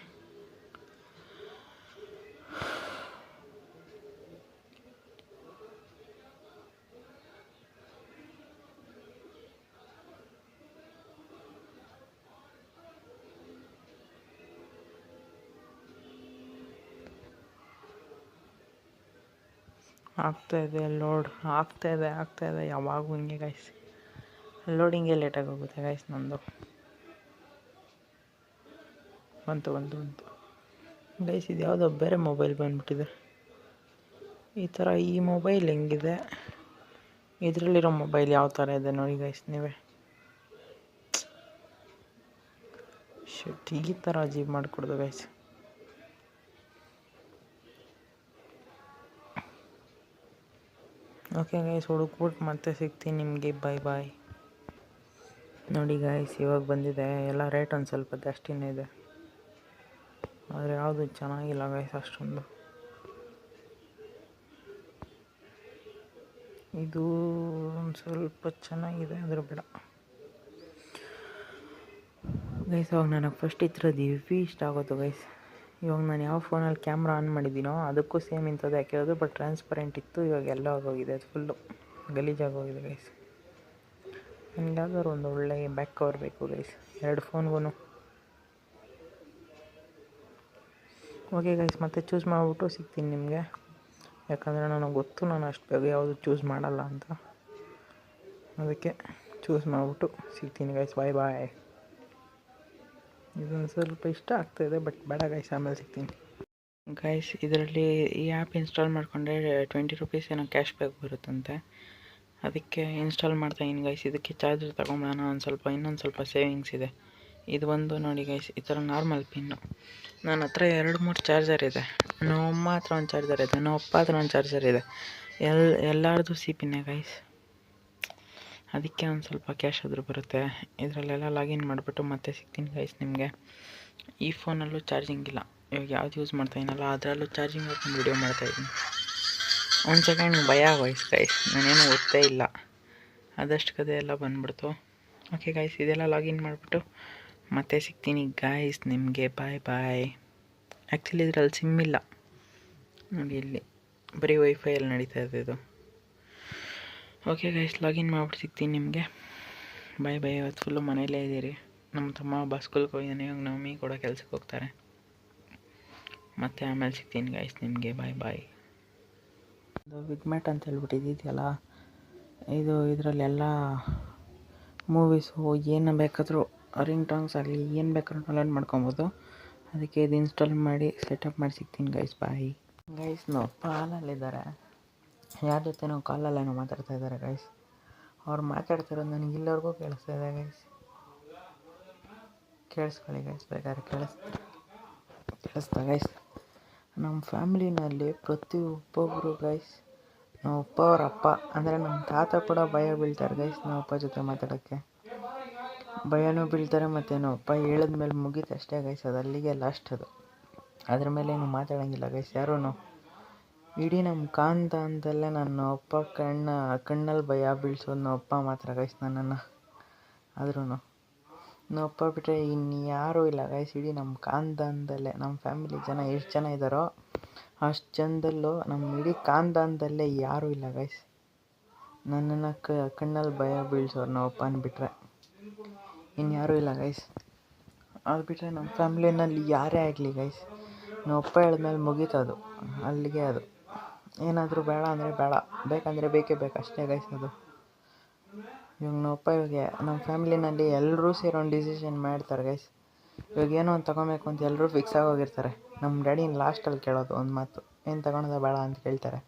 ಆಗ್ತಾಯಿದೆ ಲೋಡ್, ಆಗ್ತಾಯಿದೆ ಯಾವಾಗೂ ಹಿಂಗೆ ಗೈಸ್. ಲೋಡಿಂಗೇ ಲೇಟಾಗಿ ಹೋಗುತ್ತೆ ಗೈಸ್ ನಂದು. ಬಂತು ಗೈಸ್. ಇದು ಯಾವುದೋ ಬೇರೆ ಮೊಬೈಲ್ ಬಂದುಬಿಟ್ಟಿದೆ. ಈ ಮೊಬೈಲ್ ಹೆಂಗಿದೆ, ಇದರಲ್ಲಿರೋ ಮೊಬೈಲ್ ಯಾವ ಥರ ಇದೆ ನೋಡಿ ಗೈಸ್ ನೀವೇ. ಈ ಥರ ಅಜೀಬ್ ಮಾಡಿಕೊಡ್ದು ಗೈಸ್. ಓಕೆ ಗೈಸ್, ಹುಡುಕ್ಬಿಟ್ಟು ಮತ್ತೆ ಸಿಗ್ತೀನಿ ನಿಮಗೆ. ಬಾಯ್. ನೋಡಿ ಗಾಯ್ಸ್, ಇವಾಗ ಬಂದಿದೆ. ಎಲ್ಲ ರೇಟ್ ಒಂದು ಸ್ವಲ್ಪ ಜಾಸ್ತಿನೇ ಇದೆ, ಆದರೆ ಯಾವುದು ಚೆನ್ನಾಗಿಲ್ಲ ಗಾಯ್ಸ್ ಅಷ್ಟೊಂದು. ಇದು ಒಂದು ಸ್ವಲ್ಪ ಚೆನ್ನಾಗಿದೆ, ಆದರೆ ಬೇಡ ಗೈಸ್. ಇವಾಗ ನನಗೆ ಫಸ್ಟ್ ಇದ್ರದ್ದು ಹೆವಿ ಇಷ್ಟ ಆಗೋದು ಗೈಸ್. ಇವಾಗ ನಾನು ಯಾವ ಫೋನಲ್ಲಿ ಕ್ಯಾಮ್ರಾ ಆನ್ ಮಾಡಿದ್ದೀನೋ ಅದಕ್ಕೂ ಸೇಮ್ ಇಂಥದ್ದು ಹಾಕಿರೋದು, ಬಟ್ ಟ್ರಾನ್ಸ್ಪರೆಂಟ್ ಇತ್ತು. ಇವಾಗ ಎಲ್ಲ ಆಗೋಗಿದೆ, ಅದು ಫುಲ್ಲು ಗಲೀಜಾಗೋಗಿದೆ ಗೈಸ್. ನನಗೆ ಯಾವ್ದಾದ್ರು ಒಂದು ಒಳ್ಳೆ ಬ್ಯಾಕ್ ಕವರ್ ಬೇಕು ಗೈಸ್, 2 ಫೋನ್ಗೂ. ಓಕೆ ಗೈಸ್, ಮತ್ತೆ ಚೂಸ್ ಮಾಡಿಬಿಟ್ಟು ಸಿಗ್ತೀನಿ ನಿಮಗೆ. ಯಾಕಂದರೆ ನನಗೆ ಗೊತ್ತು ನಾನು ಅಷ್ಟು ಬೇಗ ಯಾವುದು ಚೂಸ್ ಮಾಡಲ್ಲ ಅಂತ, ಅದಕ್ಕೆ ಚೂಸ್ ಮಾಡಿಬಿಟ್ಟು ಸಿಗ್ತೀನಿ ಗೈಸ್. ಬಾಯ್ ಬಾಯ್. ಇದೊಂದು ಸ್ವಲ್ಪ ಇಷ್ಟ ಆಗ್ತಾಯಿದೆ, ಬಟ್ ಬೇಡ ಗೈಸ್, ಆಮೇಲೆ ಸಿಗ್ತೀನಿ ಗೈಸ್. ಇದರಲ್ಲಿ ಈ ಆ್ಯಪ್ ಇನ್ಸ್ಟಾಲ್ ಮಾಡಿಕೊಂಡ್ರೆ 20 ರೂಪೀಸ್ ಏನೋ ಕ್ಯಾಶ್ ಬ್ಯಾಕ್ ಬರುತ್ತಂತೆ, ಅದಕ್ಕೆ ಇನ್ಸ್ಟಾಲ್ ಮಾಡ್ತಾಯಿದ್ದೀನಿ ಗೈಸ್. ಇದಕ್ಕೆ ಚಾರ್ಜರ್ ತೊಗೊಂಬೋಣ, ಇನ್ನೊಂದು ಸ್ವಲ್ಪ ಸೇವಿಂಗ್ಸ್ ಇದೆ. ಇದು ಒಂದು ನೋಡಿ ಗೈಸ್, ಈ ಥರ ನಾರ್ಮಲ್ ಪಿನ್ನು. ನನ್ನ ಹತ್ರ 2-3 ಚಾರ್ಜರ್ ಇದೆ. ನಮ್ಮ ಅಮ್ಮ ಹತ್ರ ಒಂದು ಚಾರ್ಜರ್ ಇದೆ, ನಮ್ಮ ಅಪ್ಪ ಹತ್ರ ಒಂದು ಚಾರ್ಜರ್ ಇದೆ. ಎಲ್ಲರದು ಸಿ ಪಿನ್ನೇ ಗೈಸ್. ಅದಕ್ಕೆ ಒಂದು ಸ್ವಲ್ಪ ಕ್ಯಾಶ್ ಆದರೂ ಬರುತ್ತೆ. ಇದರಲ್ಲೆಲ್ಲ ಲಾಗಿನ್ ಮಾಡಿಬಿಟ್ಟು ಮತ್ತೆ ಸಿಗ್ತೀನಿ ಗೈಸ್ ನಿಮಗೆ. ಈ ಫೋನಲ್ಲೂ ಚಾರ್ಜಿಂಗ್ ಇಲ್ಲ, ಇವಾಗ ಯಾವ್ದು ಯೂಸ್ ಮಾಡ್ತಾಯಿನಲ್ಲ ಅದರಲ್ಲೂ ಚಾರ್ಜಿಂಗ್ ಹಾಕೊಂಡು ವೀಡಿಯೋ ಮಾಡ್ತಾಯಿದ್ದೀನಿ. ಒಂದು ಸೆಕೆಂಡ್ ಭಯ ಆಗೋಯ್ತು ಗೈಸ್, ನಾನೇನು ಗೊತ್ತೇ ಇಲ್ಲ, ಅದಷ್ಟು ಕದೆ ಎಲ್ಲ ಬಂದ್ಬಿಡ್ತು. ಓಕೆ ಗೈಸ್, ಇದೆಲ್ಲ ಲಾಗಿನ್ ಮಾಡಿಬಿಟ್ಟು ಮತ್ತೆ ಸಿಗ್ತೀನಿ ಗೈಸ್ ನಿಮಗೆ. ಬಾಯ್ ಬಾಯ್. ಆ್ಯಕ್ಚುಲಿ ಇದರಲ್ಲಿ ಸಿಮ್ ಇಲ್ಲ ನೋಡಿ, ಇಲ್ಲಿ ಬರೀ ವೈಫೈಯಲ್ಲಿ ನಡೀತಾ ಇದೆ ಇದು. ಓಕೆ ಗೈಸ್, ಲಾಗಿನ್ ಮಾಡಿಬಿಟ್ಟು ಸಿಗ್ತೀನಿ ನಿಮಗೆ. ಬಾಯ್ ಬಾಯ್. ಇವತ್ತು ಫುಲ್ಲು ಮನೆಯಲ್ಲೇ ಇದ್ದೀರಿ. ನಮ್ಮ ತಮ್ಮ ಒಬ್ಬ ಸ್ಕೂಲ್ಗೆ ಹೋಗಿದ್ದಾನೆ, ಇವಾಗ ನಮ್ಮ ಮಮ್ಮಿ ಕೂಡ ಕೆಲ್ಸಕ್ಕೆ ಹೋಗ್ತಾರೆ. ಮತ್ತೆ ಆಮೇಲೆ ಸಿಗ್ತೀನಿ ಗೈಸ್ ನಿಮಗೆ. ಬಾಯ್ ಬಾಯ್. ಇದು ವಿಗ್ಮ್ಯಾಟ್ ಅಂತ ಹೇಳ್ಬಿಟ್ಟು ಇದೆಯಲ್ಲ, ಇದರಲ್ಲೆಲ್ಲ ಮೂವೀಸು ಏನು ಬೇಕಾದರೂ ರಿಂಗ್ ಟೋನ್ಸ್ ಆಗಲಿ ಏನು ಬೇಕಾದ್ರೂ ಡೌನ್ಲೋಡ್ ಮಾಡ್ಕೊಬೋದು. ಅದಕ್ಕೆ ಇದು ಇನ್ಸ್ಟಾಲ್ ಮಾಡಿ ಸೆಟಪ್ ಮಾಡಿ ಸಿಗ್ತೀನಿ ಗೈಸ್. Bye guys. ನಾವು ಕಾಲಲ್ಲಿದ್ದಾರೆ, ಯಾರ ಜೊತೆ ನಾವು ಕಾಲಲ್ಲೇನೋ ಮಾತಾಡ್ತಾ ಇದ್ದಾರೆ ಗೈಸ್. ಅವ್ರು ಮಾತಾಡ್ತಿರೋದು ನನಗೆ ಇಲ್ಲವರೆಗೂ ಕೇಳಿಸ್ತಾ ಇದೆ ಗೈಸ್. ಕೇಳಿಸ್ಕೊಳ್ಳಿ ಗೈಸ್, ಬೇಕಾದ್ರೆ ಕೇಳಿಸ್ತಾ ಗೈಸ್. ನಮ್ಮ ಫ್ಯಾಮ್ಲಿನಲ್ಲಿ ಪ್ರತಿಯೊಬ್ಬೊಬ್ಬರು ಗೈಸ್, ನಮ್ಮ ಅಪ್ಪ ಅವ್ರ ಅಪ್ಪ ಅಂದರೆ ನಮ್ಮ ತಾತ ಕೂಡ ಭಯ ಬೀಳ್ತಾರೆ ಗೈಸ್ ನಮ್ಮ ಅಪ್ಪ ಜೊತೆ ಮಾತಾಡೋಕ್ಕೆ. ಭಯನೂ ಬೀಳ್ತಾರೆ, ಮತ್ತು ನಮ್ಮ ಅಪ್ಪ ಹೇಳಿದ್ಮೇಲೆ ಮುಗೀತು ಅಷ್ಟೇ ಗೈಸ್, ಅದು ಅಲ್ಲಿಗೆ ಲಾಸ್ಟ್. ಅದು ಅದ್ರ ಮೇಲೆ ಏನು ಮಾತಾಡೋಂಗಿಲ್ಲ ಗೈಸ್ ಯಾರೂ. ಇಡೀ ನಮ್ಮ ಕಾಂತದಲ್ಲೇ ನನ್ನ ಅಪ್ಪ ಕಣ್ಣಲ್ಲಿ ಭಯ ಬೀಳ್ಸೋದು ನಮ್ಮ ಅಪ್ಪ ಮಾತ್ರ ಗೈಸ್ ನನ್ನನ್ನು. ಆದ್ರೂ ನಮ್ಮ ಅಪ್ಪ ಬಿಟ್ಟರೆ ಇನ್ಯಾರೂ ಇಲ್ಲ ಗೈಸ್ ಇಡೀ ನಮ್ಮ ಕಾಂತದಲ್ಲೇ. ನಮ್ಮ ಫ್ಯಾಮಿಲಿ ಜನ ಎಷ್ಟು ಜನ ಇದ್ದಾರೋ ಅಷ್ಟು ಜನದಲ್ಲೂ ನಮ್ಮ ಇಡೀ ಕಾಂತದಲ್ಲೇ ಯಾರೂ ಇಲ್ಲ ಗೈಸ್ ನನ್ನನ್ನು ಕಣ್ಣಲ್ಲಿ ಭಯ ಬೀಳ್ಸೋರು ನಮ್ಮ ಅಪ್ಪನ ಬಿಟ್ಟರೆ ಇನ್ಯಾರೂ ಇಲ್ಲ ಗೈಸ್. ಅದು ಬಿಟ್ಟರೆ ನಮ್ಮ ಫ್ಯಾಮ್ಲಿನಲ್ಲಿ ಯಾರೇ ಆಗಲಿ ಗೈಸ್, ನಮ್ಮ ಅಪ್ಪ ಹೇಳಿದ್ಮೇಲೆ ಮುಗೀತದು ಅಲ್ಲಿಗೆ. ಅದು ಏನಾದರೂ ಬೇಡ ಅಂದರೆ ಬೇಡ, ಬೇಕಂದರೆ ಬೇಕೇ ಬೇಕು ಅಷ್ಟೇ ಗೈಸ್. ಅದು ಇವಾಗ ನಮ್ಮ ಅಪ್ಪ ನಮ್ಮ ಫ್ಯಾಮ್ಲಿನಲ್ಲಿ ಎಲ್ಲರೂ ಸೇರಿ ಒಂದು ಡಿಸಿಷನ್ ಮಾಡ್ತಾರೆ ಗೈಸ್. ಇವಾಗ ಏನೋ ಒಂದು ತೊಗೊಬೇಕು ಅಂತ ಎಲ್ಲರೂ ಫಿಕ್ಸ್ ಆಗೋಗಿರ್ತಾರೆ. ನಮ್ಮ ಡ್ಯಾಡಿನ ಲಾಸ್ಟಲ್ಲಿ ಕೇಳೋದು ಒಂದು ಮಾತು, ಏನು ತೊಗೊಳೋದ ಬೇಡ ಅಂತ ಕೇಳ್ತಾರೆ.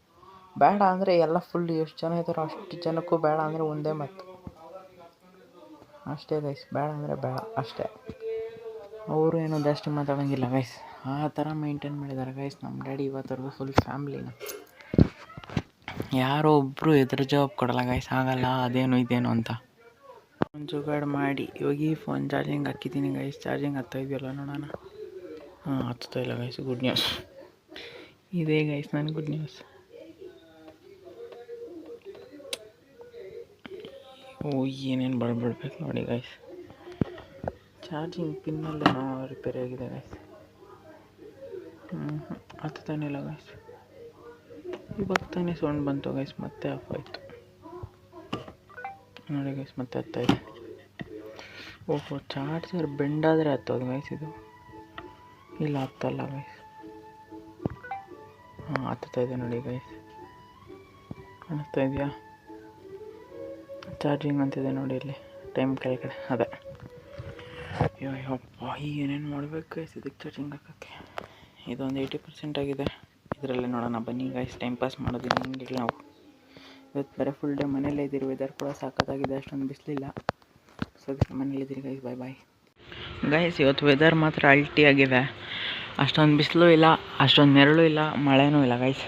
ಬೇಡ ಅಂದರೆ ಎಲ್ಲ ಫುಲ್ ಎಷ್ಟು ಜನ ಇದ್ದಾರೋ ಅಷ್ಟು ಜನಕ್ಕೂ ಬೇಡ ಅಂದರೆ ಒಂದೇ ಮಾತು ಅಷ್ಟೇ ಗೈಸ್, ಬೇಡ ಅಂದರೆ ಬೇಡ ಅಷ್ಟೇ. ಅವರು ಏನೋ ಜಾಸ್ತಿ ಮಾತಾಡೋಂಗಿಲ್ಲ ಗೈಸ್, ಆ ಥರ ಮೇಂಟೈನ್ ಮಾಡಿದ್ದಾರೆ ಗೈಸ್ ನಮ್ಮ ಡ್ಯಾಡಿ ಇವತ್ತರೆಗೂ ಫುಲ್ ಫ್ಯಾಮ್ಲಿನ. ಯಾರೋ ಒಬ್ಬರು ಎದುರು ಜವಾಬ್ ಕೊಡಲ್ಲ ಗೈಸ್, ಆಗಲ್ಲ ಅದೇನು ಇದೇನು ಅಂತ. ಒಂದು ಜುಗಾಡು ಮಾಡಿ ಇವಾಗ ಈ ಫೋನ್ ಚಾರ್ಜಿಂಗ್ ಹಾಕಿದ್ದೀನಿ ಗೈಸ್. ಚಾರ್ಜಿಂಗ್ ಹತ್ತಾ ಇದೆಯಲ್ಲ ನೋಡೋಣ. ಹತ್ತಾ ಇಲ್ಲ ಗೈಸ್, ಗುಡ್ ನ್ಯೂಸ್ ಇದೇ ಗೈಸ್ ನನ್ನ ಗುಡ್ ನ್ಯೂಸ್. ಏನೇನು ಬಡ್ಬಿಡ್ಬೇಕು ನೋಡಿ ಗೈಸ್. ಚಾರ್ಜಿಂಗ್ ಪಿನ್ನಲ್ಲೇನೋ ರಿಪೇರಿ ಆಗಿದೆ ಗೈಸ್. ಹತ್ತಾನೇ ಇಲ್ಲ ಗೈಸ್. ಇವಾಗ ತಾನೇ ಸೌಂಡ್ ಬಂತು ಗೈಸ್, ಮತ್ತೆ ಆಫ್ ಆಯಿತು ನೋಡಿ ಗೈಸ್, ಮತ್ತೆ ಹತ್ತಾಯಿದೆ. ಓಹೋ, ಚಾರ್ಜರ್ ಬೆಂಡಾದರೆ ಹತ್ತೋದು ಗೈಸ್ ಇದು. ಇಲ್ಲ ಹತ್ತಲ್ಲ ಗೈಸ್. ಹತ್ತಾ ಇದೆ ನೋಡಿ ಗೈಸ್, ಕಾಣಿಸ್ತಾ ಇದೆಯಾ? ಚಾರ್ಜಿಂಗ್ ಅಂತಿದೆ ನೋಡಿ ಇಲ್ಲಿ ಟೈಮ್ ಕೆಳಗಡೆ, ಅದೇ. ಅಯ್ಯಪ್ಪ, ಏನೇನು ಮಾಡ್ಬೇಕು ಗೈಸ್ ಇದಕ್ಕೆ ಚಾರ್ಜಿಂಗ್ ಹಾಕೋಕ್ಕೆ. ಇದೊಂದು 80% ಆಗಿದೆ. ಇದರಲ್ಲೇ ನೋಡೋಣ ಬನ್ನಿ ಗೈಸ್, ಟೈಮ್ ಪಾಸ್ ಮಾಡೋದಿಲ್ಲ ಹಂಗಿಲ್ಲ ನಾವು. ಇವತ್ತು ಬೇರೆ ಫುಲ್ ಡೇ ಮನೇಲೇ ಇದ್ದೀರಿ. ವೆದರ್ ಕೂಡ ಸಾಕಾಗಿದೆ, ಅಷ್ಟೊಂದು ಬಿಸಿಲಿಲ್ಲ. ಸೊ ಅದಕ್ಕೆ ಮನೇಲಿದ್ದೀರಿ ಗೈಸ್. ಬಾಯ್ ಬಾಯ್ ಗೈಸ್. ಇವತ್ತು ವೆದರ್ ಮಾತ್ರ ಅಲ್ಟಿ ಆಗಿದೆ. ಅಷ್ಟೊಂದು ಬಿಸಿಲು ಇಲ್ಲ, ಅಷ್ಟೊಂದು ನೆರಳು ಇಲ್ಲ, ಮಳೆನೂ ಇಲ್ಲ ಗೈಸ್.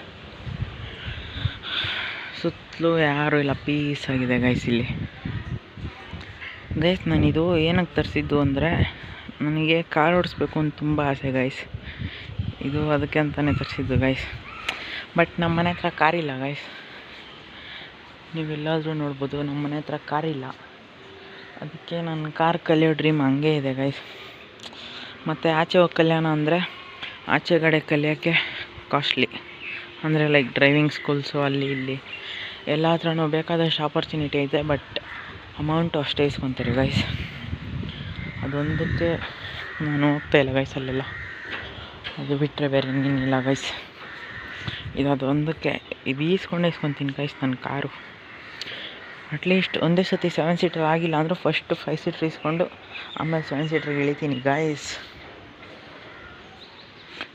ಸುತ್ತಲೂ ಯಾರೂ ಇಲ್ಲ, ಪೀಸ್ ಆಗಿದೆ ಗೈಸ್ ಇಲ್ಲಿ. ಗೈಸ್ ನಾನಿದು ಏನಕ್ಕೆ ತರಿಸಿದ್ದು ಅಂದರೆ ನನಗೆ ಕಾರ್ ಓಡಿಸ್ಬೇಕು ಅಂತ ತುಂಬ ಆಸೆ ಗೈಸ್. ಇದು ಅದಕ್ಕೆ ಅಂತಲೇ ತರಿಸಿದ್ದು ಗೈಸ್. ಬಟ್ ನಮ್ಮ ಮನೆ ಹತ್ರ ಕಾರಿಲ್ಲ ಗೈಸ್. ನೀವೆಲ್ಲಾದರೂ ನೋಡ್ಬೋದು, ನಮ್ಮ ಮನೆ ಹತ್ರ ಕಾರಿಲ್ಲ. ಅದಕ್ಕೆ ನನ್ನ ಕಾರ್ ಕಲಿಯೋ ಡ್ರೀಮ್ ಹಂಗೆ ಇದೆ ಗೈಸ್. ಮತ್ತು ಆಚೆ ಹೋಗಿ ಕಲಿಯೋಣ ಅಂದರೆ ಆಚೆ ಕಡೆ ಕಲಿಯೋಕ್ಕೆ ಕಾಸ್ಟ್ಲಿ. ಅಂದರೆ ಲೈಕ್ ಡ್ರೈವಿಂಗ್ ಸ್ಕೂಲ್ಸು ಅಲ್ಲಿ ಇಲ್ಲಿ ಎಲ್ಲ ಹತ್ರನೂ ಬೇಕಾದಷ್ಟು ಆಪರ್ಚುನಿಟಿ ಐತೆ, ಬಟ್ ಅಮೌಂಟು ಅಷ್ಟೇ ಇಸ್ಕೊತಾರೆ ಗೈಸ್. ಅದೊಂದಕ್ಕೆ ನಾನು ಹೋಗ್ತಾ ಇಲ್ಲ ಗೈಸ್ ಅಲ್ಲೆಲ್ಲ. ಅದು ಬಿಟ್ಟರೆ ಬೇರೆ ಇನ್ನೇನಿಲ್ಲ ಗೈಸ್. ಇದೊಂದಕ್ಕೆ ಇದು ಇಸ್ಕೊತೀನಿ ಗೈಸ್ ನನ್ನ ಕಾರು. ಅಟ್ಲೀಸ್ಟ್ ಒಂದೇ ಸತಿ 7 ಸೀಟರ್ ಆಗಿಲ್ಲ ಅಂದರೂ ಫಸ್ಟು 5 ಸೀಟ್ರ್ ಇಸ್ಕೊಂಡು ಆಮೇಲೆ 7 ಸೀಟ್ರಿಗೆ ಇಳಿತೀನಿ ಗೈಸ್.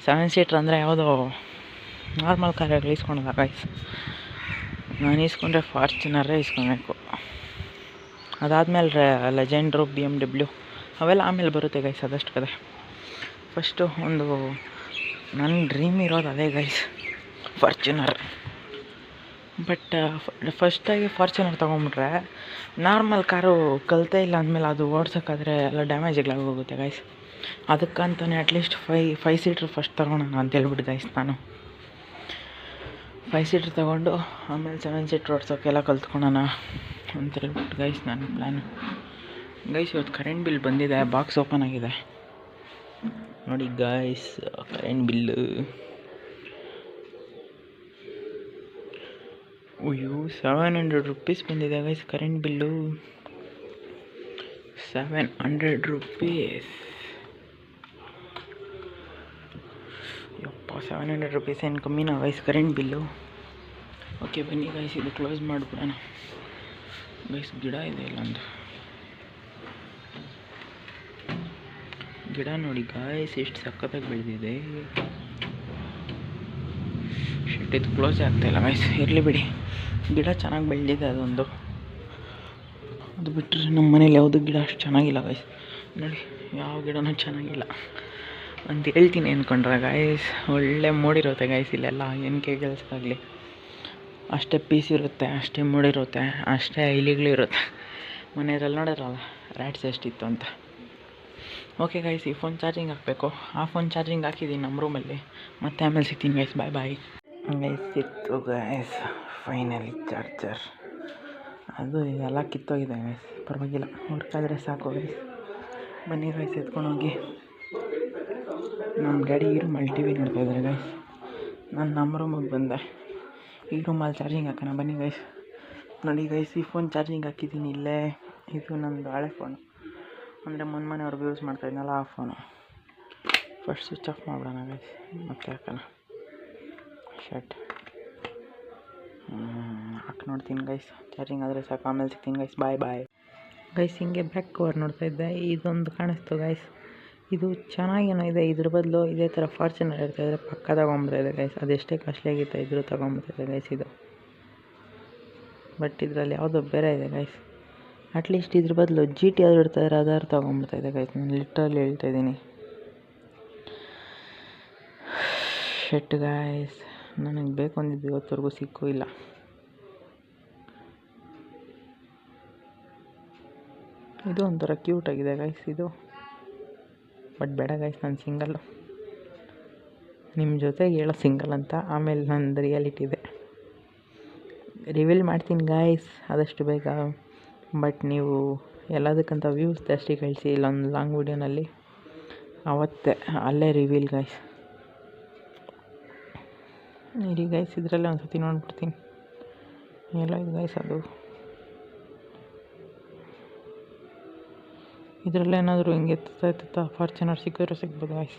7 ಸೀಟ್ರ್ ಅಂದರೆ ಯಾವುದೋ ನಾರ್ಮಲ್ ಕಾರಲ್ಲಿ ಇಸ್ಕೊಳಲ್ಲ ಗೈಸ್. ನಾನು ಇಸ್ಕೊಂಡ್ರೆ ಫಾರ್ಚುನರೇ ಇಸ್ಕೊಬೇಕು. ಅದಾದಮೇಲೆ ಲೆಜೆಂಡ್ರು BMW ಅವೆಲ್ಲ ಆಮೇಲೆ ಬರುತ್ತೆ ಗೈಸ್. ಅದಷ್ಟು ಕದೆ ಫಸ್ಟು ಒಂದು ನನ್ನ ಡ್ರೀಮ್ ಇರೋದು ಅದೇ ಗೈಸ್, ಫಾರ್ಚುನರ್. ಬಟ್ ಫಸ್ಟಾಗಿ ಫಾರ್ಚುನರ್ ತೊಗೊಂಬಿಟ್ರೆ ನಾರ್ಮಲ್ ಕಾರು ಕಲಿತೇ ಇಲ್ಲ ಅಂದಮೇಲೆ ಅದು ಓಡ್ಸೋಕ್ಕಾದರೆ ಎಲ್ಲ ಡ್ಯಾಮೇಜ್ಗಳಾಗೋಗುತ್ತೆ ಗೈಸ್. ಅದಕ್ಕಂತಲೇ ಅಟ್ಲೀಸ್ಟ್ 5 ಸೀಟ್ರ್ ಫಸ್ಟ್ ತೊಗೊಳೋಣ ಅಂತೇಳ್ಬಿಟ್ಟು ಗೈಸ್ ನಾನು 5 ಸೀಟ್ರ್ ತೊಗೊಂಡು ಆಮೇಲೆ 7 ಸೀಟ್ರ್ ಓಡ್ಸೋಕ್ಕೆಲ್ಲ ಕಲ್ತ್ಕೊಳ್ಳೋಣ ಅಂತೇಳ್ಬಿಟ್ಟು ಗೈಸ್ ನನ್ನ ಪ್ಲ್ಯಾನು ಗೈಸ್. ಇವತ್ತು ಕರೆಂಟ್ ಬಿಲ್ ಬಂದಿದೆ, ಬಾಕ್ಸ್ ಓಪನ್ ಆಗಿದೆ ನೋಡಿ ಗೈಸ್. ಕರೆಂಟ್ ಬಿಲ್ಲು ಅಯ್ಯೋ 700 ರೂಪೀಸ್ ಬಂದಿದೆ ಗೈಸ್. Current bill 700 rupees. ಯಪ್ಪ 700 ರೂಪೀಸ್ ಏನು ಕಮ್ಮಿನಾ ಗೈಸ್ ಕರೆಂಟ್ ಬಿಲ್ಲು. ಓಕೆ ಬನ್ನಿ ಗೈಸ್, ಇದು ಕ್ಲೋಸ್ ಮಾಡಿಬಿಡೋಣ ಗೈಸ್. ಗಿಡ ಇದೆ ಇಲ್ಲೊಂದು ಗಿಡ ನೋಡಿ ಗೈಸ್, ಎಷ್ಟು ಸಖತ್ತಾಗಿ ಬೆಳೆದಿದೆ. ಶೆಟ್ ಇದು ಕ್ಲೋಸೇ ಆಗ್ತಾಯಿಲ್ಲ ಗೈಸ್, ಇರಲಿ ಬಿಡಿ. ಗಿಡ ಚೆನ್ನಾಗಿ ಬೆಳೆದಿದೆ ಅದೊಂದು. ಅದು ಬಿಟ್ಟರೆ ನಮ್ಮ ಮನೇಲಿ ಯಾವುದೂ ಗಿಡ ಅಷ್ಟು ಚೆನ್ನಾಗಿಲ್ಲ ಗೈಸ್. ನೋಡಿ ಯಾವ ಗಿಡನೂ ಚೆನ್ನಾಗಿಲ್ಲ ಅಂತ ಹೇಳ್ತೀನಿ ಅಂದ್ಕೊಂಡ್ರೆ ಗೈಸ್. ಒಳ್ಳೆ ಮೂಡಿರುತ್ತೆ ಗೈಸ್ ಇಲ್ಲೆಲ್ಲ. ಏನಕ್ಕೆ ಕೆಲಸ ಆಗಲಿ ಅಷ್ಟೇ ಪೀಸ್ ಇರುತ್ತೆ, ಅಷ್ಟೇ ಮೂಡಿರುತ್ತೆ, ಅಷ್ಟೇ ಇಲಿಗಳು ಇರುತ್ತೆ. ಮನೆಯಲ್ಲಿ ನೋಡಿದ್ರಲ್ಲ ರ್ಯಾಟ್ಸ್ ಎಷ್ಟಿತ್ತು ಅಂತ. ಓಕೆ ಗೈಸ್, ಈ ಫೋನ್ ಚಾರ್ಜಿಂಗ್ ಹಾಕಬೇಕು. ಆ ಫೋನ್ ಚಾರ್ಜಿಂಗ್ ಹಾಕಿದ್ದೀನಿ ನಮ್ಮ ರೂಮಲ್ಲಿ. ಮತ್ತೆ ಆಮೇಲೆ ಸಿಗ್ತೀನಿ ಗೈಸ್. ಬಾಯ್ ಬಾಯ್ ಗೈಸ್. ಸಿಕ್ತು ಗೈಸ್ ಫೈನಲಿ ಚಾರ್ಜರ್. ಅದು ಎಲ್ಲ ಕಿತ್ತೋಗಿದೆ ಗೈಸ್, ಪರವಾಗಿಲ್ಲ, ವರ್ಕ್ ಆದರೆ ಸಾಕು ಗೈಸ್. ಬನ್ನಿ ಗೈಸ್ ಎತ್ಕೊಂಡೋಗಿ. ನಮ್ಮ ಡ್ಯಾಡಿ ಈ ರೂಮಲ್ಲಿ TV ನೋಡ್ತಾಯಿದ್ದಾರೆ ಗೈಸ್. ನಾನು ನಮ್ಮ ರೂಮಿಗೆ ಬಂದೆ. ಈ ರೂಮಲ್ಲಿ ಚಾರ್ಜಿಂಗ್ ಹಾಕೋಣ ಬನ್ನಿ ಗೈಸ್. ನೋಡಿ ಗೈಸ್, ಈ ಫೋನ್ ಚಾರ್ಜಿಂಗ್ ಹಾಕಿದ್ದೀನಿ ಇಲ್ಲೇ. ಇದು ನಮ್ಮದು ಹಳೆ ಫೋನು, ಅಂದರೆ ಮನೆಯವ್ರಿಗೆ ಯೂಸ್ ಮಾಡ್ತಾಯಿದ್ನಲ್ಲ ಆ ಫೋನು. ಫಸ್ಟ್ ಸ್ವಿಚ್ ಆಫ್ ಮಾಡಿಬಿಡೋಣ ಗೈಸ್, ಮತ್ತೆ ಹಾಕೋಣ. ಶರ್ಟ್ ಹಾಕಿ ನೋಡ್ತೀನಿ ಗೈಸ್. ಚಾರ್ಜಿಂಗ್ ಆದರೆ ಸಾಕು, ಆಮೇಲೆ ಸಿಗ್ತೀನಿ ಗೈಸ್. ಬಾಯ್ ಬಾಯ್ ಗೈಸ್. ಹಿಂಗೆ ಬ್ಯಾಕ್ ಕವರ್ ನೋಡ್ತಾಯಿದ್ದೆ, ಇದೊಂದು ಕಾಣಿಸ್ತು ಗೈಸ್. ಇದು ಚೆನ್ನಾಗೇನೋ ಇದೆ. ಇದ್ರ ಬದಲು ಇದೇ ಥರ ಫಾರ್ಚುನರ್ ಇರ್ತಾಯಿದ್ರೆ ಪಕ್ಕ ತೊಗೊಂಬಿಡ್ತಾಯಿದೆ ಗೈಸ್. ಅದೆಷ್ಟೇ ಕಾಸ್ಟ್ಲಿ ಆಗಿತ್ತು ಇದ್ರೂ ತೊಗೊಂಬಿಡ್ತಾಯಿದೆ ಗೈಸ್ ಇದು. ಬಟ್ ಇದರಲ್ಲಿ ಯಾವುದೋ ಬೇರೆ ಇದೆ ಗೈಸ್. ಅಟ್ಲೀಸ್ಟ್ ಇದ್ರ ಬದಲು GT ಆದರೂ ಇರ್ತಾಯಿದ್ರೆ ಅದಾದ್ರು ತೊಗೊಂಬಿಡ್ತಾಯಿದೆ ಗೈಸ್. ನಾನು ಲಿಟ್ರಲ್ಲಿ ಹೇಳ್ತಾಯಿದ್ದೀನಿ. ಶೆಟ್ ಗೈಸ್, ನನಗೆ ಬೇಕು ಅಂದಿದ್ದು ಇವತ್ತವರೆಗೂ ಸಿಕ್ಕೂ ಇಲ್ಲ. ಇದು ಒಂಥರ ಕ್ಯೂಟಾಗಿದೆ ಗೈಸ್ ಇದು. ಬಟ್ ಬೇಡ ಗೈಸ್, ನಾನು ಸಿಂಗಲ್ಲು. ನಿಮ್ಮ ಜೊತೆಗೆ ಹೇಳೋ ಸಿಂಗಲ್ ಅಂತ. ಆಮೇಲೆ ನಂದು ರಿಯಾಲಿಟಿ ಇದೆ, ರಿವೀಲ್ ಮಾಡ್ತೀನಿ ಗೈಸ್ ಆದಷ್ಟು ಬೇಗ. ಬಟ್ ನೀವು ಎಲ್ಲದಕ್ಕಂತ ವ್ಯೂಸ್ ಜಾಸ್ತಿ ಕಳಿಸಿ ಇಲ್ಲೊಂದು ಲಾಂಗ್ ವೀಡಿಯೋನಲ್ಲಿ, ಆವತ್ತೇ ಅಲ್ಲೇ ರಿವೀಲ್ ಗೈಸ್. ಇಡೀ ಗೈಸ್ ಇದರಲ್ಲೇ ಒಂದು ಸತಿ ನೋಡ್ಬಿಡ್ತೀನಿ ಎಲ್ಲ ಇದು ಗೈಸ್. ಅದು ಇದರಲ್ಲೇನಾದರೂ ಹಿಂಗೆ ಎತ್ತ ಫಾರ್ಚುನರ್ ಸಿಕ್ಕಿದ್ರೆ ಸಿಗ್ಬೋದು ಗೈಸ್.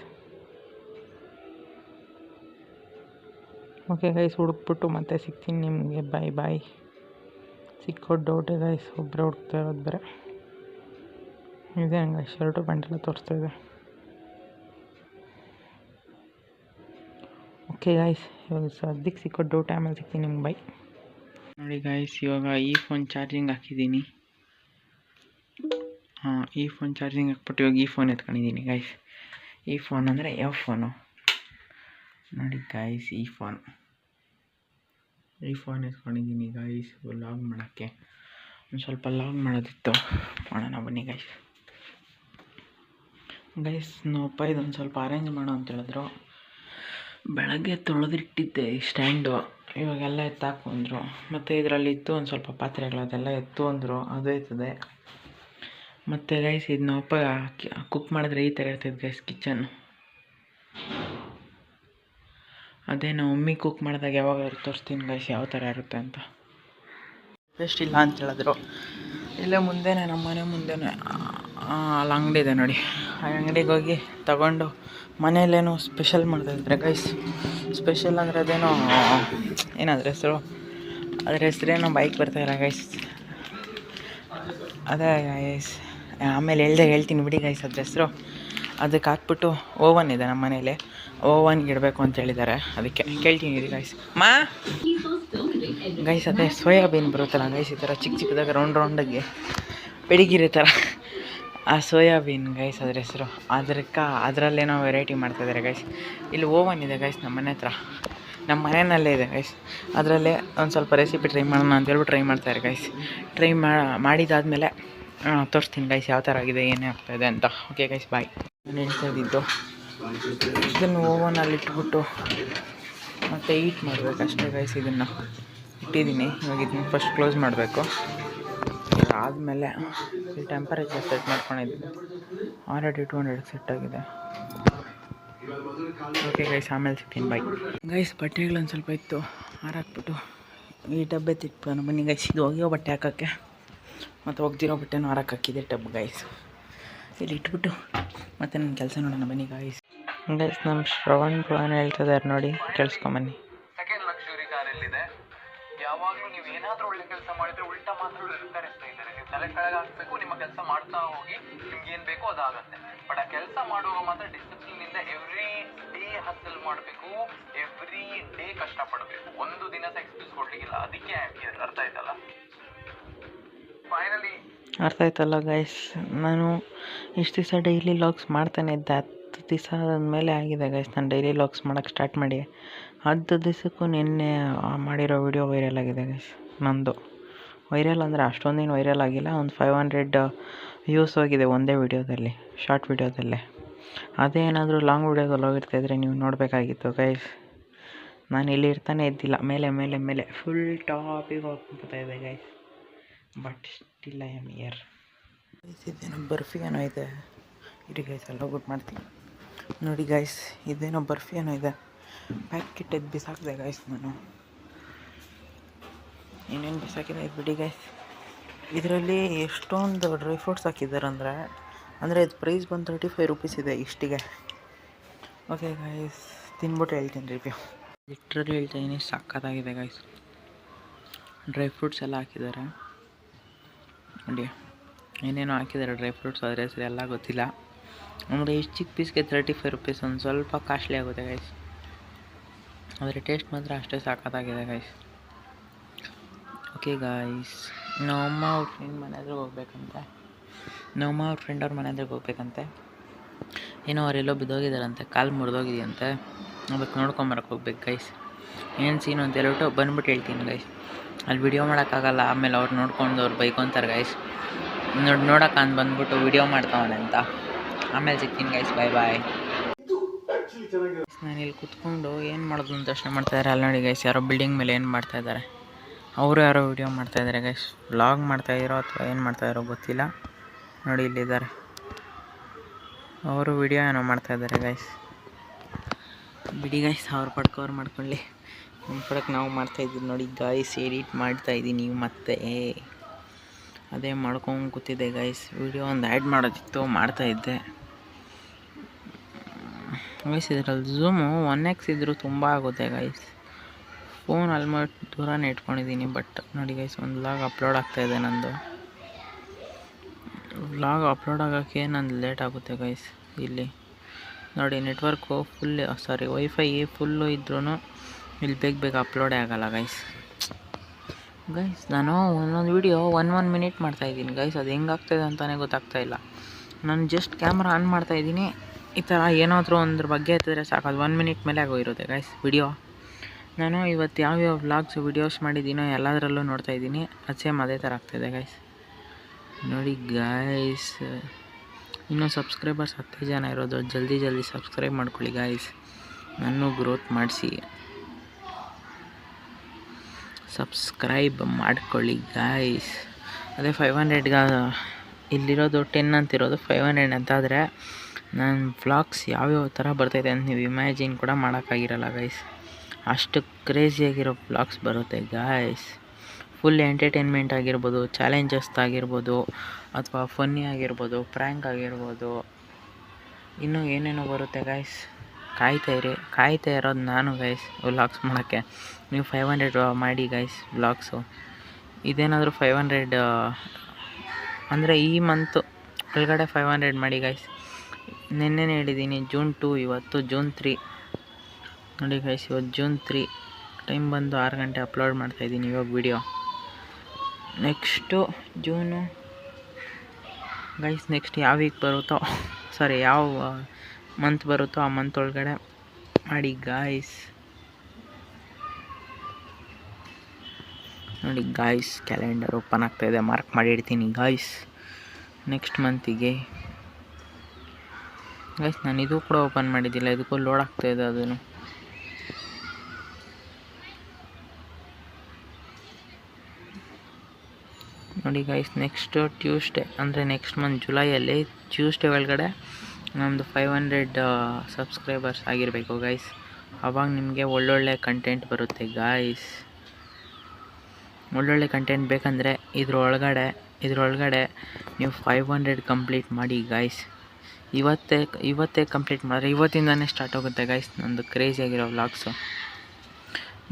ಓಕೆ ಗೈಸ್, ಹುಡುಕ್ಬಿಟ್ಟು ಮತ್ತೆ ಸಿಗ್ತೀನಿ ನಿಮಗೆ. ಬಾಯ್ ಬಾಯ್. ಸಿಕ್ಕೋದು ಡೌಟೇ ಗೈಸ್, ಒಬ್ಬರೇ ಹುಡುಕ್ತಾ ಇರೋದು ಬೇರೆ. ಇದೆ ಹಂಗೆ ಶರ್ಟು ಪ್ಯಾಂಟೆಲ್ಲ ತೋರಿಸ್ತಾಯಿದೆ. ಓಕೆ ಗಾಯ್ಸ್, ಇವಾಗ ಸದ್ಯಕ್ಕೆ ಸಿಕ್ಕೋ ಡೌಟ್, ಆಮೇಲೆ ಸಿಗ್ತೀನಿ ನಿಮ್ಗೆ. ಬೈ. ನೋಡಿ ಗಾಯ್ಸ್, ಇವಾಗ ಈ ಫೋನ್ ಚಾರ್ಜಿಂಗ್ ಹಾಕಿದ್ದೀನಿ. ಈ ಫೋನ್ ಚಾರ್ಜಿಂಗ್ ಹಾಕ್ಬಿಟ್ಟು ಇವಾಗ ಈ ಫೋನ್ ಎತ್ಕೊಂಡಿದ್ದೀನಿ ಗಾಯ್ಸ್. ಈ ಫೋನ್ ಅಂದರೆ ಯಾವ ಫೋನು ನೋಡಿ ಗಾಯ್ಸ್, ಈ ಫೋನ್ ಎತ್ಕೊಂಡಿದ್ದೀನಿ ಗಾಯ್ಸ್ ವ್ಲಾಗ್ ಮಾಡೋಕ್ಕೆ. ಒಂದು ಸ್ವಲ್ಪ ಲಾಗ್ ಮಾಡೋದಿತ್ತು, ಮಾಡೋಣ ಬನ್ನಿ ಗೈಸ್. ನಮ್ಮಪ್ಪ ಇದೊಂದು ಸ್ವಲ್ಪ ಅರೇಂಜ್ ಮಾಡೋ ಅಂತ ಹೇಳಿದ್ರು. ಬೆಳಗ್ಗೆ ತೊಳೆದಿಟ್ಟಿದ್ದೆ ಈ ಸ್ಟ್ಯಾಂಡು, ಇವಾಗೆಲ್ಲ ಎತ್ತಾಕು ಅಂದರು. ಮತ್ತು ಇದರಲ್ಲಿ ಇತ್ತು ಒಂದು ಸ್ವಲ್ಪ ಪಾತ್ರೆಗಳು, ಅದೆಲ್ಲ ಎತ್ತು ಅಂದರು, ಅದು ಇರ್ತದೆ. ಮತ್ತು ಗೈಸ್ ಇದು ನಮ್ಮಪ್ಪ ಕುಕ್ ಮಾಡಿದ್ರೆ ಈ ಥರ ಇರ್ತದೆ ಗೈಸ್ ಕಿಚನ್. ಅದೇ ನಾವು ಮಮ್ಮಿ ಕುಕ್ ಮಾಡಿದಾಗ ಯಾವಾಗಾದ್ರು ತೋರಿಸ್ತೀನಿ ಗೈಸ್ ಯಾವ ಥರ ಇರುತ್ತೆ ಅಂತ. ಟೇಸ್ಟ್ ಇಲ್ಲ ಅಂತ ಹೇಳಿದ್ರು. ಇಲ್ಲೇ ಮುಂದೆನೇ, ನಮ್ಮ ಮನೆ ಮುಂದೆನೇ ಅಲ್ಲಿ ಅಂಗಡಿ ಇದೆ ನೋಡಿ, ಆ ಅಂಗಡಿಗೆ ಹೋಗಿ ತಗೊಂಡು ಮನೆಯಲ್ಲೇನೋ ಸ್ಪೆಷಲ್ ಮಾಡ್ತಾಯಿದ್ರೆ ಗೈಸ್. ಸ್ಪೆಷಲ್ ಅಂದರೆ ಅದೇನೋ ಏನಾದ್ರ ಹೆಸರು, ಅದ್ರ ಹೆಸ್ರೇನೋ ಬೈಕ್ ಬರ್ತಾಯಿಲ್ಲ ಗೈಸ್, ಅದೇ ಗೈಸ್ ಆಮೇಲೆ ಹೇಳ್ತೀನಿ ಬಿಡಿ ಗೈಸ್ ಅದ್ರ ಹೆಸರು. ಅದಕ್ಕೆ ಹಾಕ್ಬಿಟ್ಟು ಓವನ್ ಇದೆ ನಮ್ಮ ಮನೇಲಿ, ಓವನ್ಗೆ ಇಡಬೇಕು ಅಂತ ಹೇಳಿದ್ದಾರೆ, ಅದಕ್ಕೆ ಕೇಳ್ತೀನಿ ಇದು ಗೈಸ್. ಗೈಸ್ ಅದೇ ಸೋಯಾಬೀನ್ ಬರುತ್ತಲ್ಲ ಗೈಸ್, ಈ ಥರ ಚಿಕ್ಕ ಚಿಕ್ಕದಾಗ ರೌಂಡಾಗಿ ಪೆಡಿಗಿರಿ ಥರ, ಆ ಸೋಯಾಬೀನ್ ಗೈಸ್ ಅದ್ರ ಹೆಸರು. ಅದರಲ್ಲೇನೋ ವೆರೈಟಿ ಮಾಡ್ತಾಯಿದ್ದಾರೆ ಗೈಸ್. ಇಲ್ಲಿ ಓವನ್ ಇದೆ ಗೈಸ್ ನಮ್ಮ ಮನೆ ಹತ್ರ, ನಮ್ಮ ಮನೆಯಲ್ಲೇ ಇದೆ ಗೈಸ್. ಅದರಲ್ಲೇ ಒಂದು ಸ್ವಲ್ಪ ರೆಸಿಪಿ ಟ್ರೈ ಮಾಡೋಣ ಅಂತ ಹೇಳ್ಬಿಟ್ಟು ಟ್ರೈ ಮಾಡ್ತಾರೆ ಗೈಸ್. ಟ್ರೈ ಮಾಡಿದಾದಮೇಲೆ ತೋರಿಸ್ತೀನಿ ಗೈಸ್ ಯಾವ ಥರ ಆಗಿದೆ, ಏನೇ ಆಗ್ತಾಯಿದೆ ಅಂತ. Okay guys bye. ನಾನು ಹೇಳ್ತಾ ಇದ್ದಿದ್ದು ಇದನ್ನು ಓವನಲ್ಲಿ ಇಟ್ಬಿಟ್ಟು ಮತ್ತು ಈಟ್ ಮಾಡಬೇಕು ಅಷ್ಟೇ ಗೈಸ್. ಇದನ್ನು ಇಟ್ಟಿದ್ದೀನಿ, ಇವಾಗ ಇದನ್ನ ಫಸ್ಟ್ ಕ್ಲೋಸ್ ಮಾಡಬೇಕು. ಆದಮೇಲೆ ಈ ಟೆಂಪರೇಚರ್ ಸೆಟ್ ಮಾಡ್ಕೊಂಡಿದ್ದೀನಿ, ಆಲ್ರೆಡಿ 200 ಸೆಟ್ ಆಗಿದೆ. ಓಕೆ ಗೈಸ್ ಆಮೇಲೆ ಸಿಗ್ತೀನಿ ಬಾಯ್. ಗೈಸ್ ಬಟ್ಟೆಗಳೊಂದು ಸ್ವಲ್ಪ ಇತ್ತು, ಹಾರಾಕ್ಬಿಟ್ಟು ಈ ಡಬ್ಬೆ ತಿಟ್ಬಿಡೋಣ ಬನ್ನಿ ಗೈಸ್. ಇದು ಒಗೆಯೋ ಬಟ್ಟೆ ಹಾಕೋಕ್ಕೆ ಮತ್ತು ಒಗ್ದಿರೋ ಬಟ್ಟೆನೂ ಹಾಕಿದೆ ಟಬ್ ಗೈಸ್. ಇಲ್ಲಿ ಇಟ್ಬಿಟ್ಟು ಮತ್ತು ನನ್ನ ಕೆಲಸ ನೋಡೋಣ ಬನ್ನಿ ಗೈಸ್. ನಮ್ಮ ಶ್ರವಣ್ ಪ್ಲಾನ್ ಹೇಳ್ತಿದ್ದಾರೆ ನೋಡಿ, ಕೇಳಿಸ್ಕೊಂಬನ್ನಿ. ಸೆಕೆಂಡ್ ಲಕ್ಸುರಿ ಕಾರ್ ಎಲ್ಲಿದೆ? ಯಾವಾಗಲೂ ನೀವು ಏನಾದರೂ ಒಳ್ಳೆ ಕೆಲಸ ಮಾಡಿದ್ರೆ ಉಲ್ಟಾ ಮಾತ್ರ ಕರೆಸ್ತಾ ಇದ್ದಾರೆ. ನೀವು ತಲೆ ಕೆಳಗೆ ಹಾಕಬೇಕು, ನಿಮ್ಮ ಕೆಲಸ ಮಾಡ್ತಾ ಹೋಗಿ, ನಿಮ್ಗೆ ಏನು ಬೇಕೋ ಅದಾಗತ್ತೆ. ಬಟ್ ಆ ಕೆಲಸ ಮಾಡುವಾಗ ಮಾತ್ರ ಡಿಸಿಪ್ಲಿನಿಂದ ಎವ್ರಿ ಡೇ ಹಸಲ್ ಮಾಡಬೇಕು, ಎವ್ರಿ ಡೇ ಕಷ್ಟಪಡಬೇಕು. ಒಂದು ದಿನ ಎಕ್ಸ್ಕ್ಯೂಸ್ ಕೊಡ್ಲಿಕ್ಕಿಲ್ಲ. ಅದಕ್ಕೆ ಅರ್ಥ ಆಯ್ತಲ್ಲ? ಫೈನಲಿ ಅರ್ಥ ಆಯ್ತಲ್ಲ ಗೈಸ್. ನಾನು ಇಷ್ಟು ದಿವಸ ಡೈಲಿ ಲಾಗ್ಸ್ ಮಾಡ್ತಾನೆ ಇದ್ದೆ, 10 ದಿವಸ ಆದಮೇಲೆ ಆಗಿದೆ ಗೈಸ್ ನಾನು ಡೈಲಿ ಲಾಗ್ಸ್ ಮಾಡೋಕ್ಕೆ ಸ್ಟಾರ್ಟ್ ಮಾಡಿ. 10 ದಿವಸಕ್ಕೂ ನಿನ್ನೆ ಮಾಡಿರೋ ವಿಡಿಯೋ ವೈರಲ್ ಆಗಿದೆ ಗೈಸ್. ನಂದು ವೈರಲ್ ಅಂದರೆ ಅಷ್ಟೊಂದೇನು ವೈರಲ್ ಆಗಿಲ್ಲ, ಒಂದು 500 ವ್ಯೂಸ್ ಹೋಗಿದೆ ಒಂದೇ ವಿಡಿಯೋದಲ್ಲಿ, ಶಾರ್ಟ್ ವಿಡಿಯೋದಲ್ಲೇ. ಅದೇ ಏನಾದರೂ ಲಾಂಗ್ ವಿಡಿಯೋದಲ್ಲಿ ಹೋಗಿರ್ತಾಯಿದ್ರೆ ನೀವು ನೋಡಬೇಕಾಗಿತ್ತು ಗೈಸ್. ನಾನು ಇಲ್ಲಿ ಇರ್ತಾನೆ ಇದ್ದಿಲ್ಲ, ಮೇಲೆ ಫುಲ್ ಟಾಪಿಗೆ ಹೋಗ್ಬಿಡ್ತಾಯಿದೆ guys. But still I am here. ಇದೇನೋ ಬರ್ಫಿ ಏನೋ ಇದೆ, ಇಡಿ ಗೈಸ್ ಎಲ್ಲ ಹೋಗ್ಬಿಟ್ಟು ಮಾಡ್ತೀನಿ ನೋಡಿ ಗೈಸ್. ಇದೇನೋ ಬರ್ಫಿ ಏನೋ ಇದೆ, ಪ್ಯಾಕೆಟ್ ಎದ್ದು ಬಿಸಾಕಿದೆ ಗೈಸ್ ನಾನು. ಏನೇನು ಬಿಸಾಕಿದೆ ಇದು ಬಿಡಿ ಗೈಸ್. ಇದರಲ್ಲಿ ಎಷ್ಟೊಂದು ಡ್ರೈ ಫ್ರೂಟ್ಸ್ ಹಾಕಿದ್ದಾರೆ ಅಂದರೆ ಇದು ಪ್ರೈಸ್ ಬಂದು 35 ರೂಪೀಸ್ ಇದೆ ಇಷ್ಟಿಗೆ. ಓಕೆ ಗೈಸ್ ತಿನ್ಬಿಟ್ಟು ಹೇಳ್ತೀನಿ ರಿವ್ಯೂ. ಲಿಟ್ರಲಿ ಹೇಳ್ತಾಯಿದ್ದೀನಿ, ಸಕ್ಕತ್ತಾಗಿದೆ ಗೈಸ್. ಡ್ರೈ ಫ್ರೂಟ್ಸ್ ಎಲ್ಲ ಹಾಕಿದ್ದಾರೆ ನೋಡಿ, ಏನೇನೋ ಹಾಕಿದ್ದಾರೆ ಡ್ರೈ ಫ್ರೂಟ್ಸ್, ಅದ್ರ ಹೆಸರು ಎಲ್ಲ ಗೊತ್ತಿಲ್ಲ. ಅಂದರೆ ಇಷ್ಟು ಚಿಕ್ಕ ಪೀಸ್ಗೆ 35 ರೂಪೀಸ್, ಒಂದು ಸ್ವಲ್ಪ ಕಾಸ್ಟ್ಲಿ ಆಗುತ್ತೆ ಗೈಸ್. ಆದರೆ ಟೇಸ್ಟ್ ಮಾತ್ರ ಅಷ್ಟೇ ಸಕ್ಕತ್ತಾಗಿದೆ ಗೈಸ್. ಓಕೆ ಗೈಸ್, ನಮ್ಮಮ್ಮ ಅವ್ರ ಫ್ರೆಂಡ್ ಮನೆ ಹತ್ರಕ್ಕೆ ಹೋಗ್ಬೇಕಂತೆ. ನಮ್ಮಮ್ಮ ಅವ್ರ ಫ್ರೆಂಡ್ ಅವ್ರ ಮನೆ ಹತ್ರಕ್ಕೆ ಹೋಗ್ಬೇಕಂತೆ. ಏನೋ ಅವರೆಲ್ಲೋ ಬಿದ್ದೋಗಿದ್ದಾರಂತೆ, ಕಾಲು ಮುರಿದೋಗಿದೆಯಂತೆ, ಅದಕ್ಕೆ ನೋಡ್ಕೊಂಬರಕ್ಕೆ ಹೋಗ್ಬೇಕು ಗೈಸ್. ಏನು ಸೀನು ಅಂತ ಹೇಳ್ಬಿಟ್ಟು ಬಂದ್ಬಿಟ್ಟು ಹೇಳ್ತೀನಿ ಗೈಸ್. ಅಲ್ಲಿ ವಿಡಿಯೋ ಮಾಡೋಕ್ಕಾಗಲ್ಲ, ಆಮೇಲೆ ಅವ್ರು ನೋಡ್ಕೊಂಡು ಅವ್ರು ಬೈಕೊಂತಾರೆ ಗೈಸ್. ನೋಡೋಕೆ ಬಂದ್ಬಿಟ್ಟು ವಿಡಿಯೋ ಮಾಡ್ತಾವನೆ ಅಂತ. ಆಮೇಲೆ ಸಿಗ್ತೀನಿ ಗೈಸ್, ಬಾಯ್ ಬಾಯ್. ನಾನು ಇಲ್ಲಿ ಕೂತ್ಕೊಂಡು ಏನು ಮಾಡೋದು ಅಂತ ಯೋಚನೆ ಮಾಡ್ತಾಯಿದ್ದಾರೆ. ಅಲ್ಲಿ ನೋಡಿ ಗೈಸ್, ಯಾರೋ ಬಿಲ್ಡಿಂಗ್ ಮೇಲೆ ಏನು ಮಾಡ್ತಾಯಿದ್ದಾರೆ, ಅವರು ಯಾರೋ ವಿಡಿಯೋ ಮಾಡ್ತಾಯಿದ್ದಾರೆ ಗೈಸ್. ವ್ಲಾಗ್ ಮಾಡ್ತಾಯಿರೋ ಅಥವಾ ಏನು ಮಾಡ್ತಾಯಿರೋ ಗೊತ್ತಿಲ್ಲ. ನೋಡಿ ಇಲ್ಲಿದ್ದಾರೆ, ಅವರು ವಿಡಿಯೋ ಏನೋ ಮಾಡ್ತಾಯಿದ್ದಾರೆ ಗೈಸ್. ಬಿಡಿ ಗೈಸ್, ಅವ್ರ ಪಡ್ಕೊ ಅವ್ರು ಮಾಡ್ಕೊಳ್ಳಿ, ನಮ್ಮ ಪಡಕ್ಕೆ ನಾವು ಮಾಡ್ತಾಯಿದ್ದೀವಿ ನೋಡಿ ಗೈಸ್. ಎಡಿಟ್ ಮಾಡ್ತಾಯಿದ್ದೀನಿ ಮತ್ತೆ, ಅದೇ ಮಾಡ್ಕೊಂಡು ಕೂತಿದ್ದೆ ಗೈಸ್. ವಿಡಿಯೋ ಒಂದು ಆ್ಯಡ್ ಮಾಡೋದಿತ್ತು, ಮಾಡ್ತಾಯಿದ್ದೆ ಗೈಸ್. ಇದರಲ್ಲಿ ಝೂಮು 1x ಇದ್ದರೂ ತುಂಬ ಆಗುತ್ತೆ ಗೈಸ್. ಫೋನ್ ಆಲ್ಮೋಸ್ಟ್ ದೂರನೇ ಇಟ್ಕೊಂಡಿದ್ದೀನಿ. ಬಟ್ ನೋಡಿ ಗೈಸ್, ಒಂದು ವ್ಲಾಗ್ ಅಪ್ಲೋಡ್ ಆಗ್ತಾಯಿದೆ ನಂದು. ವ್ಲಾಗ್ ಅಪ್ಲೋಡ್ ಆಗೋಕ್ಕೆ ನಂದು ಲೇಟ್ ಆಗುತ್ತೆ ಗೈಸ್. ಇಲ್ಲಿ ನೋಡಿ ನೆಟ್ವರ್ಕು ವೈಫೈ ಫುಲ್ಲು ಇದ್ರೂ ಇಲ್ಲಿ ಬೇಗ ಅಪ್ಲೋಡೇ ಆಗೋಲ್ಲ ಗೈಸ್. ನಾನು ಒಂದೊಂದು ವೀಡಿಯೋ 1 ಮಿನಿಟ್ ಮಾಡ್ತಾಯಿದ್ದೀನಿ ಗೈಸ್. ಅದು ಹೆಂಗೆ ಆಗ್ತಾಯಿದೆ ಅಂತಲೇ ಗೊತ್ತಾಗ್ತಾಯಿಲ್ಲ. ನಾನು ಜಸ್ಟ್ ಕ್ಯಾಮ್ರಾ ಆನ್ ಮಾಡ್ತಾಯಿದ್ದೀನಿ, ಈ ಥರ ಏನಾದರೂ ಒಂದ್ರ ಬಗ್ಗೆ ಎತ್ತಿದ್ರೆ ಸಾಕು, ಅದು 1 ಮಿನಿಟ್ ಮೇಲೆ ಆಗೋಗಿರುತ್ತೆ ಗೈಸ್ ವಿಡಿಯೋ. ನಾನು ಇವತ್ತು ಯಾವ್ಯಾವ ವ್ಲಾಗ್ಸ್ ವೀಡಿಯೋಸ್ ಮಾಡಿದ್ದೀನೋ ಎಲ್ಲದರಲ್ಲೂ ನೋಡ್ತಾ ಇದ್ದೀನಿ. ಅದು ಸೇಮ್ ಅದೇ ಥರ ಆಗ್ತಾಯಿದೆ ಗೈಸ್. ನೋಡಿ ಗಾಯ್ಸ್, ಇನ್ನೂ ಸಬ್ಸ್ಕ್ರೈಬರ್ಸ್ 10 ಜನ ಇರೋದು. ಜಲ್ದಿ ಸಬ್ಸ್ಕ್ರೈಬ್ ಮಾಡ್ಕೊಳ್ಳಿ ಗಾಯ್ಸ್, ನನ್ನೂ ಗ್ರೋತ್ ಮಾಡಿಸಿ. ಸಬ್ಸ್ಕ್ರೈಬ್ ಮಾಡ್ಕೊಳ್ಳಿ ಗಾಯ್ಸ್. ಅದೇ 500ಗೆ ಇಲ್ಲಿರೋದು 10 ಅಂತಿರೋದು 500 ಅಂತಾದರೆ ನನ್ನ ವ್ಲಾಗ್ಸ್ ಯಾವ್ಯಾವ ಥರ ಬರ್ತೈತೆ ಅಂತ ನೀವು ಇಮ್ಯಾಜಿನ್ ಕೂಡ ಮಾಡೋಕ್ಕಾಗಿರಲ್ಲ ಗೈಸ್. ಅಷ್ಟು ಕ್ರೇಜಿಯಾಗಿರೋ ವ್ಲಾಗ್ಸ್ ಬರುತ್ತೆ ಗಾಯ್ಸ್. ಫುಲ್ ಎಂಟರ್ಟೈನ್ಮೆಂಟ್ ಆಗಿರ್ಬೋದು, ಚಾಲೆಂಜಸ್ ಆಗಿರ್ಬೋದು, ಅಥವಾ ಫನ್ನಿ ಆಗಿರ್ಬೋದು, ಪ್ರ್ಯಾಂಕ್ ಆಗಿರ್ಬೋದು, ಇನ್ನೂ ಏನೇನೋ ಬರುತ್ತೆ ಗೈಸ್. ಕಾಯ್ತಾ ಇರೋದು ನಾನು ಗೈಸ್ ವ್ಲಾಗ್ಸ್ ಮಾಡೋಕ್ಕೆ. ನೀವು 500 ಮಾಡಿ ಗೈಸ್ ವ್ಲಾಗ್ಸು. ಇದೇನಾದರೂ 500 ಅಂದರೆ ಈ ಮಂತು ಒಳಗಡೆ 500 ಮಾಡಿ ಗೈಸ್. ನಿನ್ನೆನೇ ಹೇಳಿದ್ದೀನಿ June 2, ಇವತ್ತು June 3. ನೋಡಿ ಗೈಸ್, ಇವತ್ತು June 3, ಟೈಮ್ ಬಂದು 6 ಗಂಟೆ ಅಪ್ಲೋಡ್ ಮಾಡ್ತಾಯಿದ್ದೀನಿ ಇವಾಗ video. Next June guys, next ಯಾವ ವೀಕ್ ಬರುತ್ತೋ, ಯಾವ ಮಂತ್ ಬರುತ್ತೋ ಆ ಮಂತ್ ಒಳಗಡೆ ಮಾಡಿ ಗಾಯ್ಸ್. ನೋಡಿ ಗಾಯ್ಸ್, ಕ್ಯಾಲೆಂಡರ್ ಓಪನ್ ಆಗ್ತಾಯಿದೆ, ಮಾರ್ಕ್ ಮಾಡಿ ಇಡ್ತೀನಿ ಗಾಯ್ಸ್ ನೆಕ್ಸ್ಟ್ ಮಂತಿಗೆ. ಗೈಸ್ ನಾನು ಇದು ಕೂಡ ಓಪನ್ ಮಾಡಿದ್ದಿಲ್ಲ, ಇದಕ್ಕೂ ಲೋಡ್ ಆಗ್ತಾಯಿದೆ ಅದನ್ನು. ನೋಡಿ ಗೈಸ್, ನೆಕ್ಸ್ಟ್ ಟ್ಯೂಸ್ಡೇ ಅಂದರೆ ನೆಕ್ಸ್ಟ್ ಮಂತ್ ಜುಲೈಯಲ್ಲಿ ಟ್ಯೂಸ್ಡೇ ಒಳಗಡೆ ನಮ್ಮದು 500 ಸಬ್ಸ್ಕ್ರೈಬರ್ಸ್ ಆಗಿರಬೇಕು ಗೈಸ್. ಆವಾಗ ನಿಮಗೆ ಒಳ್ಳೊಳ್ಳೆ ಕಂಟೆಂಟ್ ಬರುತ್ತೆ ಗಾಯ್ಸ್. ಒಳ್ಳೊಳ್ಳೆ ಕಂಟೆಂಟ್ ಬೇಕಂದರೆ ಇದ್ರೊಳಗಡೆ ನೀವು 500 ಕಂಪ್ಲೀಟ್ ಮಾಡಿ ಗಾಯ್ಸ್. ಇವತ್ತೇ ಕಂಪ್ಲೀಟ್ ಮಾಡಿದ್ರೆ ಇವತ್ತಿಂದನೇ ಸ್ಟಾರ್ಟ್ ಆಗುತ್ತೆ ಗೈಸ್ ನಂದು ಕ್ರೇಜಿಯಾಗಿರೋ ವ್ಲಾಗ್ಸು.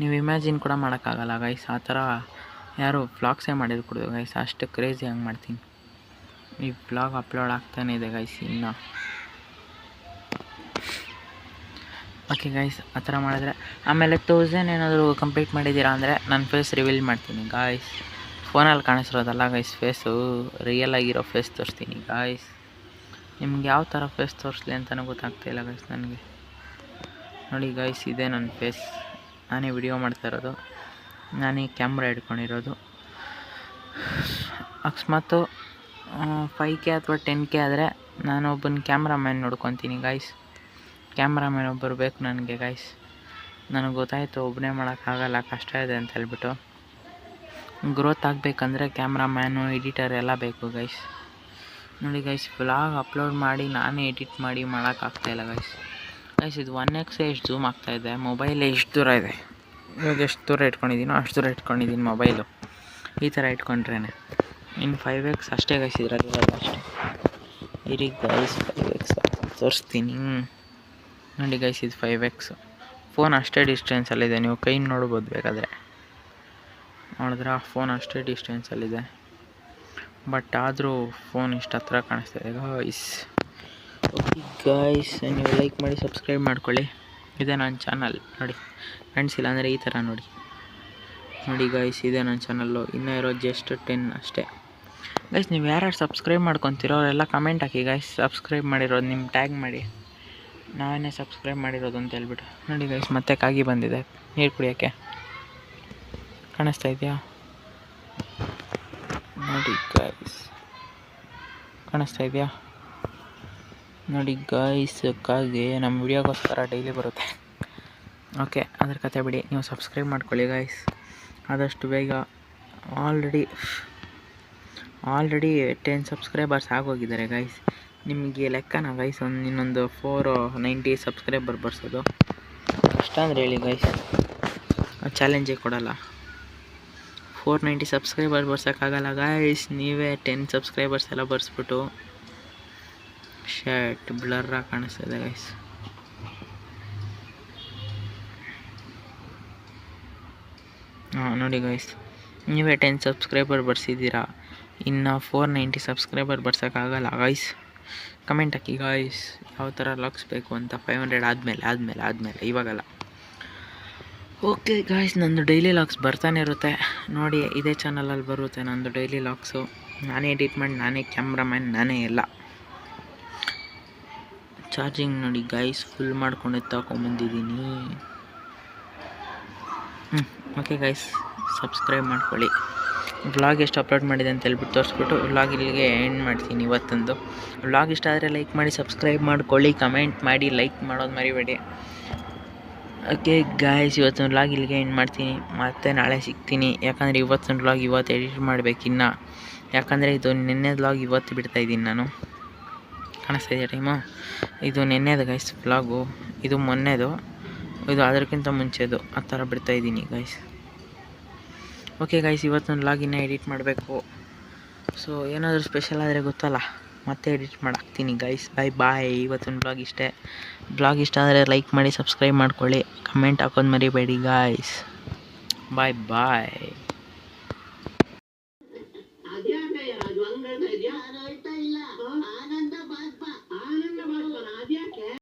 ನೀವು ಇಮ್ಯಾಜಿನ್ ಕೂಡ ಮಾಡೋಕ್ಕಾಗಲ್ಲ ಗೈಸ್, ಆ ಥರ ಯಾರು ವ್ಲಾಗ್ಸೇ ಮಾಡಿದ್ರು ಕೊಡೋದು ಗೈಸ್. ಅಷ್ಟು ಕ್ರೇಜಿ ಹಂಗೆ ಮಾಡ್ತೀನಿ. ಈ ವ್ಲಾಗ್ ಅಪ್ಲೋಡ್ ಆಗ್ತಾನೆ ಇದೆ ಗೈಸ್ ಇನ್ನು. ಓಕೆ ಗೈಸ್, ಆ ಥರ ಮಾಡಿದ್ರೆ ಆಮೇಲೆ 1000 ಏನಾದರೂ ಕಂಪ್ಲೀಟ್ ಮಾಡಿದ್ದೀರಾ ಅಂದರೆ ನನ್ನ ಫೇಸ್ ರಿವೀಲ್ ಮಾಡ್ತೀನಿ ಗಾಯ್ಸ್. ಫೋನಲ್ಲಿ ಕಾಣಿಸಿರೋದಲ್ಲ ಗೈಸ್, ಫೇಸು ರಿಯಲ್ ಆಗಿರೋ ಫೇಸ್ ತೋರಿಸ್ತೀನಿ ಗಾಯ್ಸ್. ನಿಮ್ಗೆ ಯಾವ ಥರ ಫೇಸ್ ತೋರಿಸ್ಲಿ ಅಂತಲೂ ಗೊತ್ತಾಗ್ತಾಯಿಲ್ಲ ಗೈಸ್ ನನಗೆ. ನೋಡಿ ಗೈಸ್, ಇದೇ ನನ್ನ ಫೇಸ್. ನಾನೇ ವಿಡಿಯೋ ಮಾಡ್ತಾ ಇರೋದು, ನಾನೇ ಕ್ಯಾಮ್ರಾ ಹಿಡ್ಕೊಂಡಿರೋದು. ಅಕಸ್ಮಾತು 5K ಅಥವಾ 10K ಆದರೆ ನಾನು ಒಬ್ಬನ ಕ್ಯಾಮ್ರಾಮ್ಯಾನ್ ನೋಡ್ಕೊತೀನಿ ಗಾಯ್ಸ್. ಕ್ಯಾಮ್ರಾಮ್ಯಾನ್ ಒಬ್ಬರು ಬೇಕು ನನಗೆ ಗಾಯ್ಸ್. ನನಗೆ ಗೊತ್ತಾಯಿತು ಒಬ್ಬನೇ ಮಾಡೋಕ್ಕಾಗಲ್ಲ, ಕಷ್ಟ ಇದೆ ಅಂತ ಹೇಳ್ಬಿಟ್ಟು. ಗ್ರೋತ್ ಆಗಬೇಕಂದ್ರೆ ಕ್ಯಾಮ್ರಾಮ್ಯಾನು, ಎಡಿಟರ್ ಎಲ್ಲ ಬೇಕು ಗೈಸ್. ನೋಡಿ ಗೈಸ್, ವ್ಲಾಗ್ ಅಪ್ಲೋಡ್ ಮಾಡಿ ನಾನೇ ಎಡಿಟ್ ಮಾಡಿ ಮಾಡೋಕ್ಕಾಗ್ತಾಯಿಲ್ಲ ಗೈಸ್. ಇದು 1x ಎಷ್ಟು ಝೂಮ್ ಆಗ್ತಾಯಿದೆ, ಮೊಬೈಲ್ ಎಷ್ಟು ದೂರ ಇದೆ. ಇವಾಗ ಎಷ್ಟು ದೂರ ಇಟ್ಕೊಂಡಿದ್ದೀನೋ ಅಷ್ಟು ದೂರ ಇಟ್ಕೊಂಡಿದ್ದೀನಿ ಮೊಬೈಲು. ಈ ಥರ ಇಟ್ಕೊಂಡ್ರೇನೆ. ಇನ್ನು 5x ಅಷ್ಟೇ ಗೈಸ್, ಇದರಲ್ಲಿ ಅಷ್ಟೇ. ಇರಿ ಗೈಸ್, 5x ತೋರಿಸ್ತೀನಿ. ನೋಡಿ ಗೈಸ್, ಇದು 5x. ಫೋನ್ ಅಷ್ಟೇ ಡಿಸ್ಟೆನ್ಸಲ್ಲಿದೆ, ನೀವು ಕೈ ನೋಡ್ಬೋದು ಬೇಕಾದರೆ. ನೋಡಿದ್ರೆ ಫೋನ್ ಅಷ್ಟೇ ಡಿಸ್ಟೆನ್ಸಲ್ಲಿದೆ, ಬಟ್ ಆದರೂ ಫೋನ್ ಇಷ್ಟು ಹತ್ರ ಕಾಣಿಸ್ತಾಯಿದೆ ಗಾಯ್ಸ್. ಓಕೆ ಗಾಯ್ಸ್, ನೀವು ಲೈಕ್ ಮಾಡಿ ಸಬ್ಸ್ಕ್ರೈಬ್ ಮಾಡ್ಕೊಳ್ಳಿ. ಇದೇ ನನ್ನ ಚಾನಲ್. ನೋಡಿ ಕಾಣಿಸಿಲ್ಲ ಅಂದರೆ ಈ ಥರ ನೋಡಿ ಗಾಯ್ಸ್, ಇದೇ ನನ್ನ ಚಾನಲ್ಲು. ಇನ್ನೂ ಇರೋದು ಜಸ್ಟ್ 10 ಅಷ್ಟೇ ಗೈಸ್. ನೀವು ಯಾರು ಸಬ್ಸ್ಕ್ರೈಬ್ ಮಾಡ್ಕೊತೀರೋ ಅವರೆಲ್ಲ ಕಮೆಂಟ್ ಹಾಕಿ ಗೈಸ್, ಸಬ್ಸ್ಕ್ರೈಬ್ ಮಾಡಿರೋದು ನಿಮ್ಮ ಟ್ಯಾಗ್ ಮಾಡಿ, ನಾವೇನೇ ಸಬ್ಸ್ಕ್ರೈಬ್ ಮಾಡಿರೋದು ಅಂತ ಹೇಳ್ಬಿಟ್ಟು. ನೋಡಿ ಗೈಸ್, ಮತ್ತೆ ಕಾಗಿ ಬಂದಿದೆ ನೀರು ಕುಡಿಯೋಕ್ಕೆ, ಕಾಣಿಸ್ತಾ ಇದೆಯಾ? ನೋಡಿ ಗಾಯ್ಸ್, ಕಾಣಿಸ್ತಾ ಇದೆಯಾ? ನೋಡಿ ಗಾಯ್ಸ್, ಕಾಗೆ ನಮ್ಮ ವಿಡಿಯೋಗೋಸ್ಕರ ಡೈಲಿ ಬರುತ್ತೆ. ಓಕೆ, ಅದ್ರ ಕತೆ ಬಿಡಿ, ನೀವು ಸಬ್ಸ್ಕ್ರೈಬ್ ಮಾಡ್ಕೊಳ್ಳಿ ಗಾಯ್ಸ್ ಆದಷ್ಟು ಬೇಗ. ಆಲ್ರೆಡಿ 10 ಸಬ್ಸ್ಕ್ರೈಬರ್ಸ್ ಆಗೋಗಿದ್ದಾರೆ ಗೈಸ್. ನಿಮಗೆ ಲೆಕ್ಕನಾ ಗೈಸ್ ಇನ್ನೊಂದು 490 ಸಬ್ಸ್ಕ್ರೈಬರ್ ಬರ್ಸೋದು? ಕಷ್ಟ ಅಂದರೆ ಹೇಳಿ ಗೈಸ್, ಚಾಲೆಂಜೇ ಕೊಡಲ್ಲ. 490 ಸಬ್ಸ್ಕ್ರೈಬರ್ ಬರ್ಸೋಕ್ಕಾಗಲ್ಲ ಗೈಸ್. ನೀವೇ 10 ಸಬ್ಸ್ಕ್ರೈಬರ್ಸ್ ಎಲ್ಲ ಬರ್ಸ್ಬಿಟ್ಟು. ಶರ್ಟ್ ಬ್ಲರ್ರಾಗಿ ಕಾಣಿಸ್ತಿದೆ ಗೈಸ್. ನೋಡಿ ಗೈಸ್, ನೀವೇ 10 ಸಬ್ಸ್ಕ್ರೈಬರ್ ಬರ್ಸಿದ್ದೀರಾ, ಇನ್ನು 490 ಸಬ್ಸ್ಕ್ರೈಬರ್ ಬರ್ಸೋಕ್ಕಾಗಲ್ಲ ಗೈಸ್. ಕಮೆಂಟ್ ಹಾಕಿ ಗಾಯ್ಸ್, ಯಾವ ಥರ ಲಾಕ್ಸ್ ಬೇಕು ಅಂತ. 500 ಆದಮೇಲೆ ಇವಾಗಲ್ಲ. ಓಕೆ ಗಾಯ್ಸ್, ನಂದು ಡೈಲಿ ಲಾಕ್ಸ್ ಬರ್ತಾನೆ ಇರುತ್ತೆ ನೋಡಿ. ಇದೇ ಚಾನಲಲ್ಲಿ ಬರುತ್ತೆ ನಂದು ಡೈಲಿ ಲಾಕ್ಸು. ನಾನೇ ಎಡಿಟ್ ಮಾಡಿ, ನಾನೇ ಕ್ಯಾಮ್ರಾಮ್ಯಾನ್, ನಾನೇ ಎಲ್ಲ. ಚಾರ್ಜಿಂಗ್ ನೋಡಿ ಗಾಯ್ಸ್, ಫುಲ್ ಮಾಡ್ಕೊಂಡು ತಗೊಂಬಂದಿದ್ದೀನಿ. ಓಕೆ ಗೈಸ್, ಸಬ್ಸ್ಕ್ರೈಬ್ ಮಾಡ್ಕೊಳ್ಳಿ. ವ್ಲಾಗ್ ಎಷ್ಟು ಅಪ್ಲೋಡ್ ಮಾಡಿದೆ ಅಂತ ಹೇಳ್ಬಿಟ್ಟು ತೋರಿಸ್ಬಿಟ್ಟು ವ್ಲಾಗ್ ಇಲ್ಲಿಗೆ ಎಂಡ್ ಮಾಡ್ತೀನಿ ಇವತ್ತೊಂದು. ವ್ಲಾಗ್ ಇಷ್ಟ ಆದರೆ ಲೈಕ್ ಮಾಡಿ, ಸಬ್ಸ್ಕ್ರೈಬ್ ಮಾಡ್ಕೊಳ್ಳಿ, ಕಮೆಂಟ್ ಮಾಡಿ, ಲೈಕ್ ಮಾಡೋದು ಮರಿಬೇಡಿ. ಓಕೆ ಗಾಯ್ಸ್, ಇವತ್ತೊಂದು ವ್ಲಾಗ್ ಇಲ್ಲಿಗೆ ಎಂಡ್ ಮಾಡ್ತೀನಿ. ಮತ್ತೆ ನಾಳೆ ಸಿಗ್ತೀನಿ. ಯಾಕಂದರೆ ಇವತ್ತೊಂದು ವ್ಲಾಗ್ ಇವತ್ತು ಎಡಿಟ್ ಮಾಡಬೇಕಿನ್ನ. ಯಾಕಂದರೆ ಇದು ನಿನ್ನೆ ವ್ಲಾಗ್ ಇವತ್ತು ಬಿಡ್ತಾಯಿದ್ದೀನಿ ನಾನು. ಕಾಣಿಸ್ತಾ ಇದೆಯಾ ಟೈಮು? ಇದು ನಿನ್ನೆದು ಗೈಸ್ ವ್ಲಾಗು, ಇದು ಮೊನ್ನೆದು, ಇದು ಅದಕ್ಕಿಂತ ಮುಂಚೆದು, ಆ ಥರ ಬಿಡ್ತಾಯಿದ್ದೀನಿ ಗೈಸ್. ಓಕೆ ಗೈಸ್, ಇವತ್ತೊಂದು ವ್ಲಾಗಿನ ಎಡಿಟ್ ಮಾಡಬೇಕು. ಸೊ ಏನಾದರೂ ಸ್ಪೆಷಲ್ ಆದರೆ ಗೊತ್ತಲ್ಲ, ಮತ್ತೆ ಎಡಿಟ್ ಮಾಡಾಕ್ತೀನಿ ಗೈಸ್. ಬಾಯ್. ಇವತ್ತೊಂದು ವ್ಲಾಗ್ ಇಷ್ಟೇ. ವ್ಲಾಗ್ ಇಷ್ಟ ಆದರೆ ಲೈಕ್ ಮಾಡಿ, ಸಬ್ಸ್ಕ್ರೈಬ್ ಮಾಡ್ಕೊಳ್ಳಿ, ಕಮೆಂಟ್ ಹಾಕೋದು ಮರಿಬೇಡಿ ಗಾಯ್ಸ್. ಬಾಯ್.